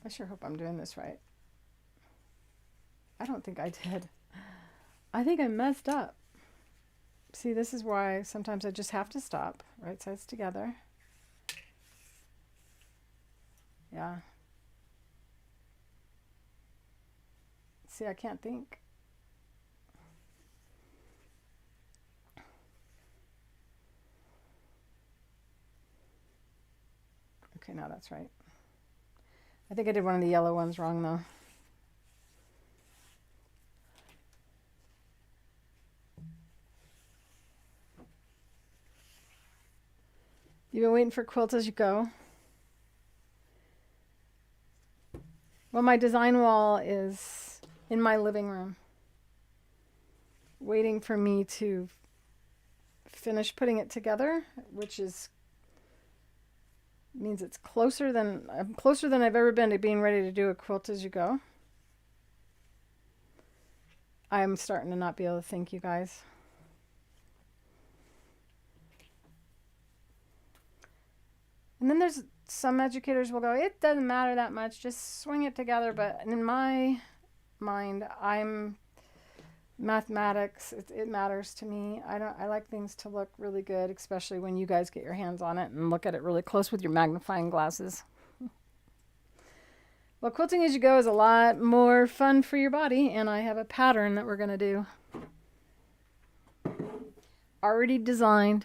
I sure hope I'm doing this right. I don't think I did. I think I messed up. See, this is why sometimes I just have to stop. Right sides together. Yeah. See, I can't think. Okay, now that's right. I think I did one of the yellow ones wrong, though. You've been waiting for Quilt As You Go. Well, my design wall is in my living room, waiting for me to finish putting it together, which means I'm closer than I've ever been to being ready to do a Quilt As You Go. I'm starting to not be able to think, you guys. And then there's some educators will go, it doesn't matter that much, just swing it together. But in my mind, I'm mathematics. It matters to me. I like things to look really good, especially when you guys get your hands on it and look at it really close with your magnifying glasses. Well, quilting as you go is a lot more fun for your body, and I have a pattern that we're going to do. Already designed.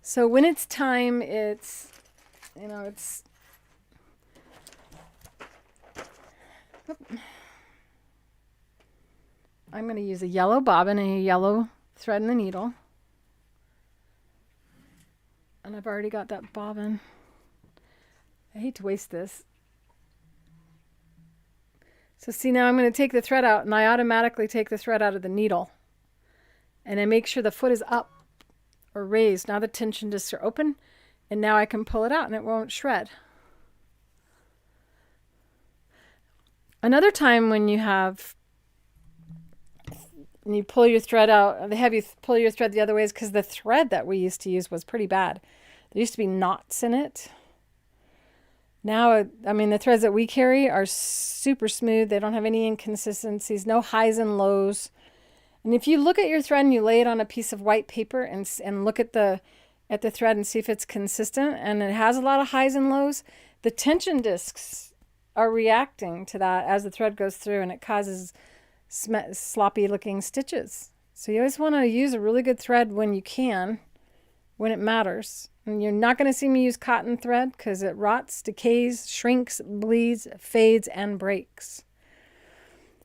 So when it's time, it's, I'm going to use a yellow bobbin and a yellow thread in the needle. And I've already got that bobbin. I hate to waste this. So see, now I'm going to take the thread out, and I automatically take the thread out of the needle. And I make sure the foot is up or raised. Now the tension discs are open, and now I can pull it out and it won't shred. Another time when you pull your thread out, they have you pull your thread the other way, is because the thread that we used to use was pretty bad. There used to be knots in it. Now, I mean, the threads that we carry are super smooth. They don't have any inconsistencies, no highs and lows. And if you look at your thread and you lay it on a piece of white paper and look at the thread and see if it's consistent and it has a lot of highs and lows, the tension discs are reacting to that as the thread goes through, and it causes sloppy looking stitches. So you always want to use a really good thread when you can, when it matters. And you're not going to see me use cotton thread because it rots, decays, shrinks, bleeds, fades, and breaks.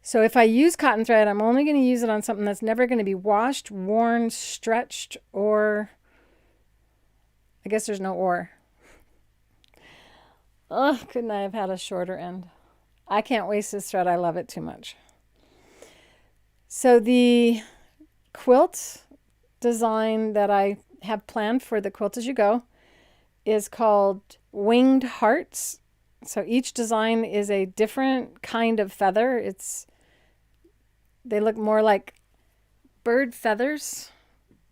So if I use cotton thread, I'm only going to use it on something that's never going to be washed, worn, stretched, or I guess there's no or. Oh, couldn't I have had a shorter end? I can't waste this thread. I love it too much. So the quilt design that I have planned for the Quilt As You Go is called Winged Hearts. So each design is a different kind of feather. They look more like bird feathers,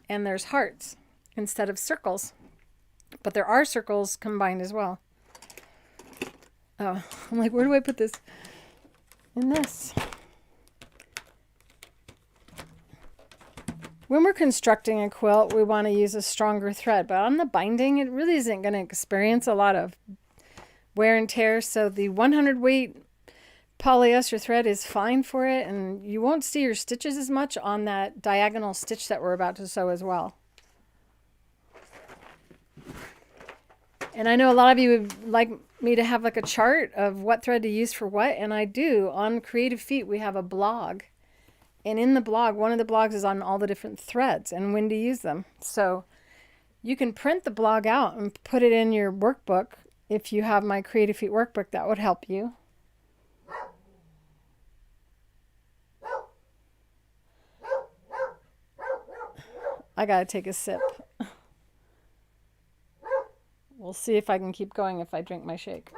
and there's hearts instead of circles. But there are circles combined as well. Oh, I'm like, where do I put this? In this. When we're constructing a quilt, we want to use a stronger thread, but on the binding, it really isn't going to experience a lot of wear and tear. So the 100 weight polyester thread is fine for it, and you won't see your stitches as much on that diagonal stitch that we're about to sew as well. And I know a lot of you would like me to have like a chart of what thread to use for what, and I do. On Creative Feet, we have a blog. And in the blog, one of the blogs is on all the different threads and when to use them. So you can print the blog out and put it in your workbook. If you have my Creative Feet workbook, that would help you. I gotta take a sip. We'll see if I can keep going if I drink my shake.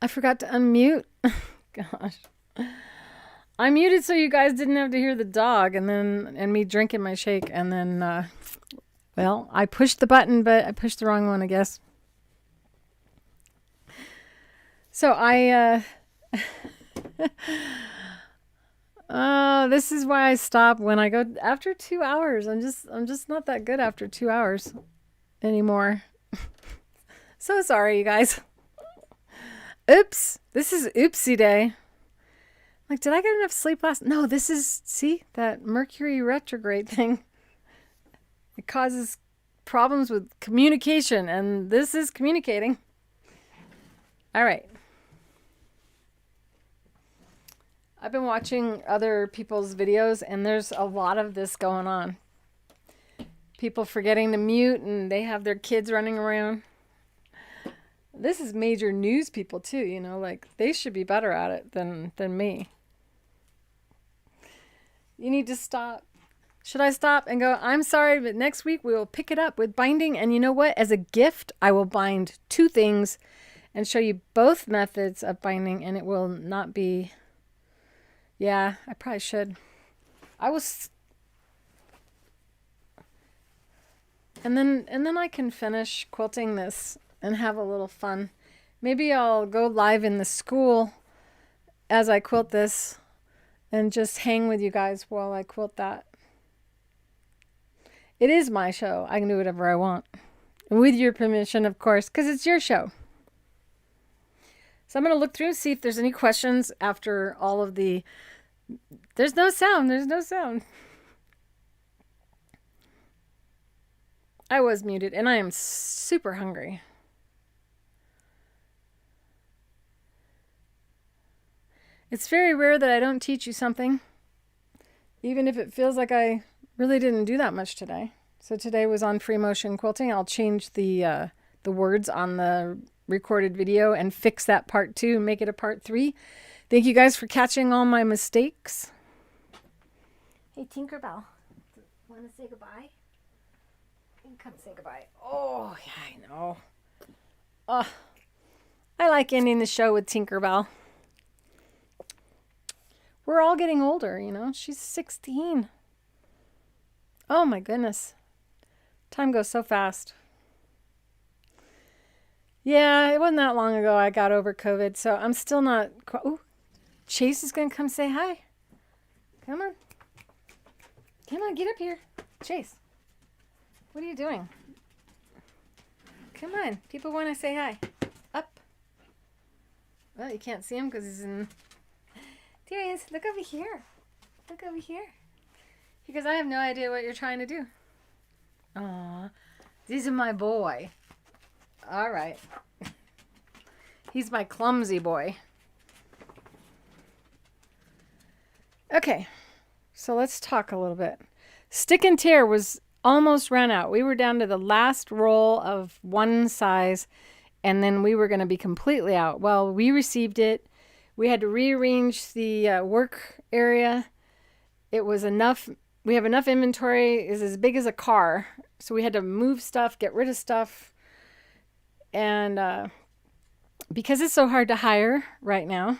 I forgot to unmute. Gosh. I muted so you guys didn't have to hear the dog and me drinking my shake. And then, well, I pushed the button, but I pushed the wrong one, I guess. So this is why I stop when I go after 2 hours. I'm just not that good after 2 hours anymore. So sorry, you guys. Oops. This is oopsie day. Like, did I get enough sleep last? No, this is, see, that Mercury retrograde thing. It causes problems with communication, and this is communicating. All right. I've been watching other people's videos, and there's a lot of this going on. People forgetting to mute, and they have their kids running around. This is major news people, too, you know, like, they should be better at it than me. You need to stop. Should I stop and go, I'm sorry, but next week we will pick it up with binding. And you know what? As a gift, I will bind 2 things and show you both methods of binding. And it will not be, yeah, I probably should. And then I can finish quilting this and have a little fun. Maybe I'll go live in the school as I quilt this and just hang with you guys while I quilt that. It is my show. I can do whatever I want. With your permission, of course, because it's your show. So I'm going to look through and see if there's any questions after all of the... There's no sound. There's no sound. I was muted, and I am super hungry. It's very rare that I don't teach you something, even if it feels like I really didn't do that much today. So today was on free motion quilting. I'll change the words on the recorded video and fix that part 2 and make it a part 3. Thank you guys for catching all my mistakes. Hey, Tinkerbell, want to say goodbye? You can come say goodbye. Oh, yeah, I know. I like ending the show with Tinkerbell. We're all getting older, you know. She's 16. Oh my goodness. Time goes so fast. Yeah, it wasn't that long ago I got over COVID, so I'm still not... Ooh, Chase is going to come say hi. Come on. Come on, get up here. Chase, what are you doing? Come on. People want to say hi. Up. Well, you can't see him because he's in... There he is. Look over here. Look over here. Because I have no idea what you're trying to do. Aw. This is my boy. All right. He's my clumsy boy. Okay. So let's talk a little bit. Stick and tear was almost ran out. We were down to the last roll of one size, and then we were going to be completely out. Well, we received it. We had to rearrange the work area. It was enough. We have enough inventory. It's as big as a car. So we had to move stuff, get rid of stuff. And because it's so hard to hire right now,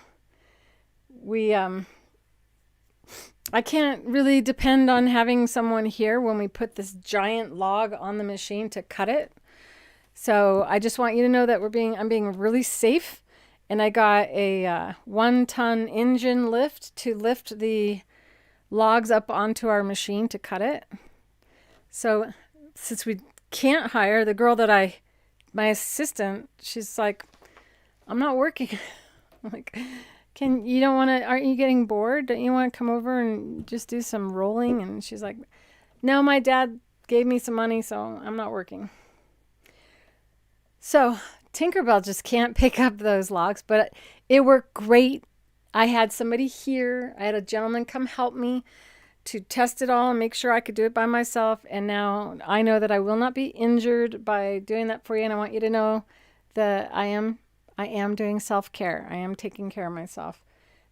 I can't really depend on having someone here when we put this giant log on the machine to cut it. So I just want you to know that I'm being really safe. And I got a 1-ton engine lift to lift the logs up onto our machine to cut it. So since we can't hire the girl my assistant, she's like, I'm not working. I'm like, aren't you getting bored? Don't you want to come over and just do some rolling? And she's like, no, my dad gave me some money, so I'm not working. So Tinkerbell just can't pick up those logs, but it worked great. I had somebody here. I had a gentleman come help me to test it all and make sure I could do it by myself. And now I know that I will not be injured by doing that for you. And I want you to know that I am doing self-care. I am taking care of myself.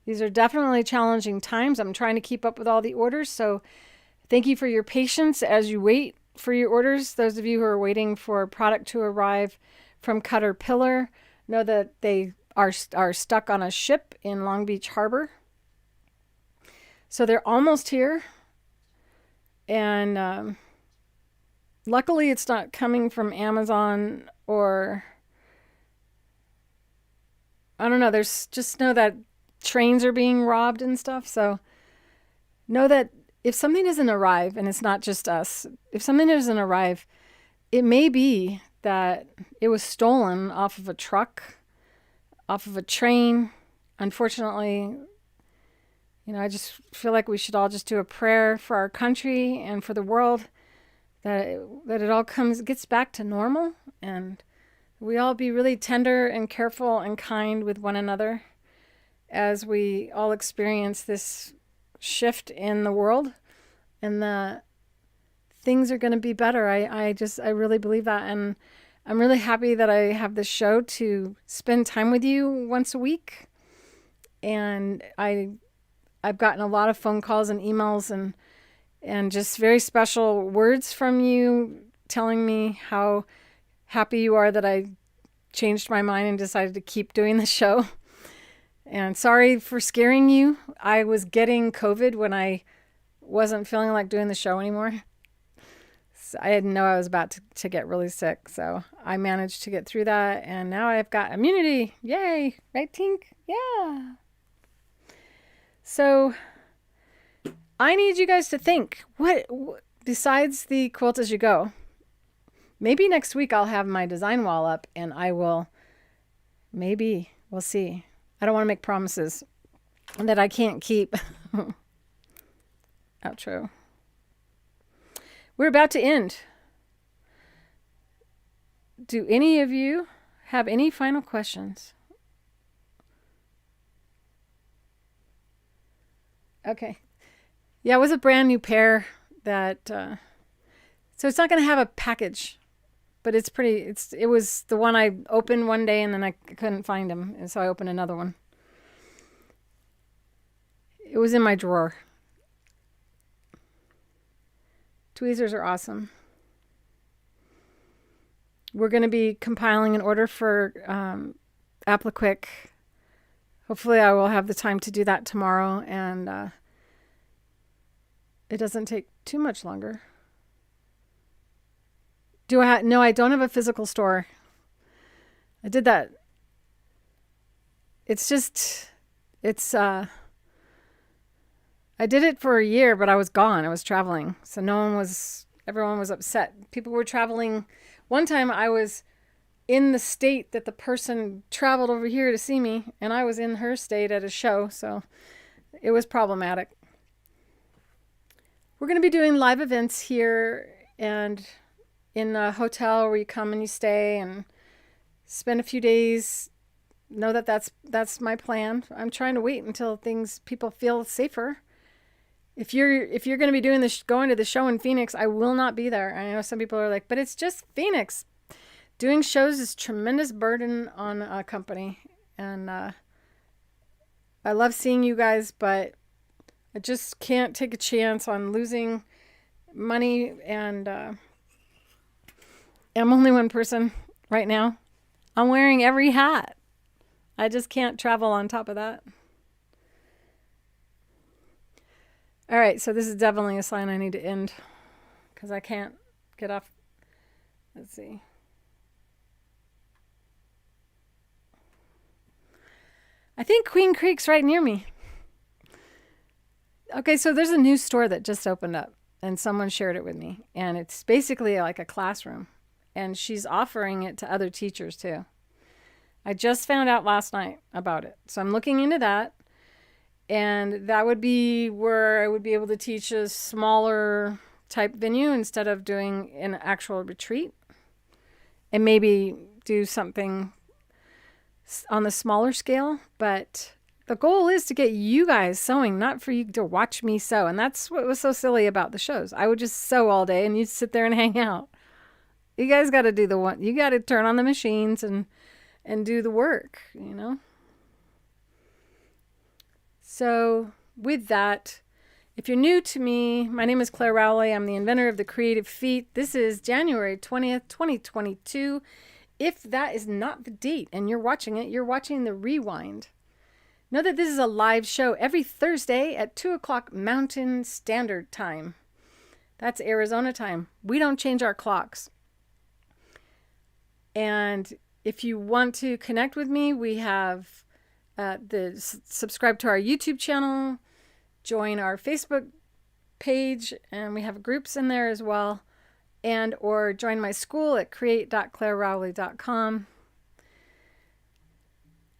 These are definitely challenging times. I'm trying to keep up with all the orders. So thank you for your patience as you wait for your orders. Those of you who are waiting for product to arrive from Caterpillar know that they are stuck on a ship in Long Beach Harbor. So they're almost here. And luckily it's not coming from Amazon or, I don't know, there's just know that trains are being robbed and stuff. So know that if something doesn't arrive, and it's not just us, if something doesn't arrive, it may be that it was stolen off of a truck, off of a train. Unfortunately, I just feel like we should all just do a prayer for our country and for the world that it all gets back to normal, and we all be really tender and careful and kind with one another as we all experience this shift in the world, and that things are going to be better. I really believe that, and I'm really happy that I have this show to spend time with you once a week. And I've gotten a lot of phone calls and emails and just very special words from you telling me how happy you are that I changed my mind and decided to keep doing the show. And sorry for scaring you. I was getting COVID when I wasn't feeling like doing the show anymore. So I didn't know I was about to get really sick. So I managed to get through that. And now I've got immunity. Yay. Right, Tink? Yeah. So I need you guys to think, what besides the quilt as you go, maybe next week I'll have my design wall up and I will, maybe, we'll see. I don't want to make promises that I can't keep. Outro. We're about to end. Do any of you have any final questions? Okay. Yeah, it was a brand new pair that, so it's not going to have a package, but it was the one I opened one day and then I couldn't find them. And so I opened another one. It was in my drawer. Tweezers are awesome. We're going to be compiling an order for Applique. Hopefully I will have the time to do that tomorrow, and it doesn't take too much longer. No, I don't have a physical store. I did that. I did it for a year, but I was gone. I was traveling. So everyone was upset. People were traveling. One time I was in the state that the person traveled over here to see me, and I was in her state at a show. So it was problematic. We're going to be doing live events here and in a hotel where you come and you stay and spend a few days. Know that that's my plan. I'm trying to wait until people feel safer. If you're going to be going to the show in Phoenix, I will not be there. I know some people are like, but it's just Phoenix. Doing shows is tremendous burden on a company, and I love seeing you guys, but I just can't take a chance on losing money, and I'm only one person right now. I'm wearing every hat. I just can't travel on top of that. All right, so this is definitely a sign I need to end because I can't get off. Let's see. I think Queen Creek's right near me. Okay, so there's a new store that just opened up, and someone shared it with me, and it's basically like a classroom, and she's offering it to other teachers too. I just found out last night about it, so I'm looking into that. And that would be where I would be able to teach a smaller type venue instead of doing an actual retreat. And maybe do something on the smaller scale. But the goal is to get you guys sewing, not for you to watch me sew. And that's what was so silly about the shows. I would just sew all day and you'd sit there and hang out. You guys got to do you got to turn on the machines and do the work, So with that, if you're new to me, my name is Clare Rowley. I'm the inventor of the Creative Feet. This is January 20th, 2022. if that is not the date and you're watching it, you're watching the rewind. Know that this is a live show every Thursday at 2 o'clock Mountain Standard Time. That's Arizona time. We don't change our clocks. And if you want to connect with me, we have subscribe to our YouTube channel, join our Facebook page, and we have groups in there as well, and or join my school at create.clarerowley.com.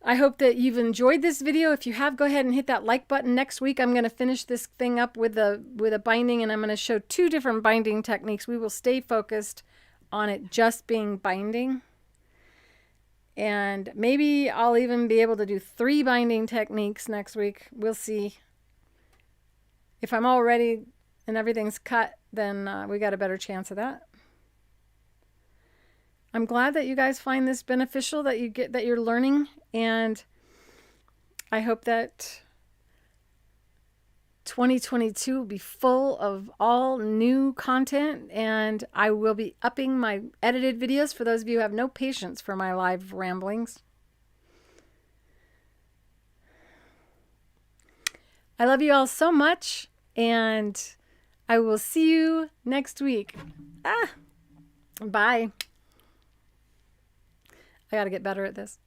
I hope that you've enjoyed this video. If you have, go ahead and hit that like button. Next week, I'm going to finish this thing up with a binding, and I'm going to show 2 different binding techniques. We will stay focused on it just being binding. And maybe I'll even be able to do 3 binding techniques next week. We'll see. If I'm all ready and everything's cut, then we got a better chance of that. I'm glad that you guys find this beneficial, that you're learning, and I hope that 2022 will be full of all new content, and I will be upping my edited videos for those of you who have no patience for my live ramblings. I love you all so much, and I will see you next week. Bye. I got to get better at this.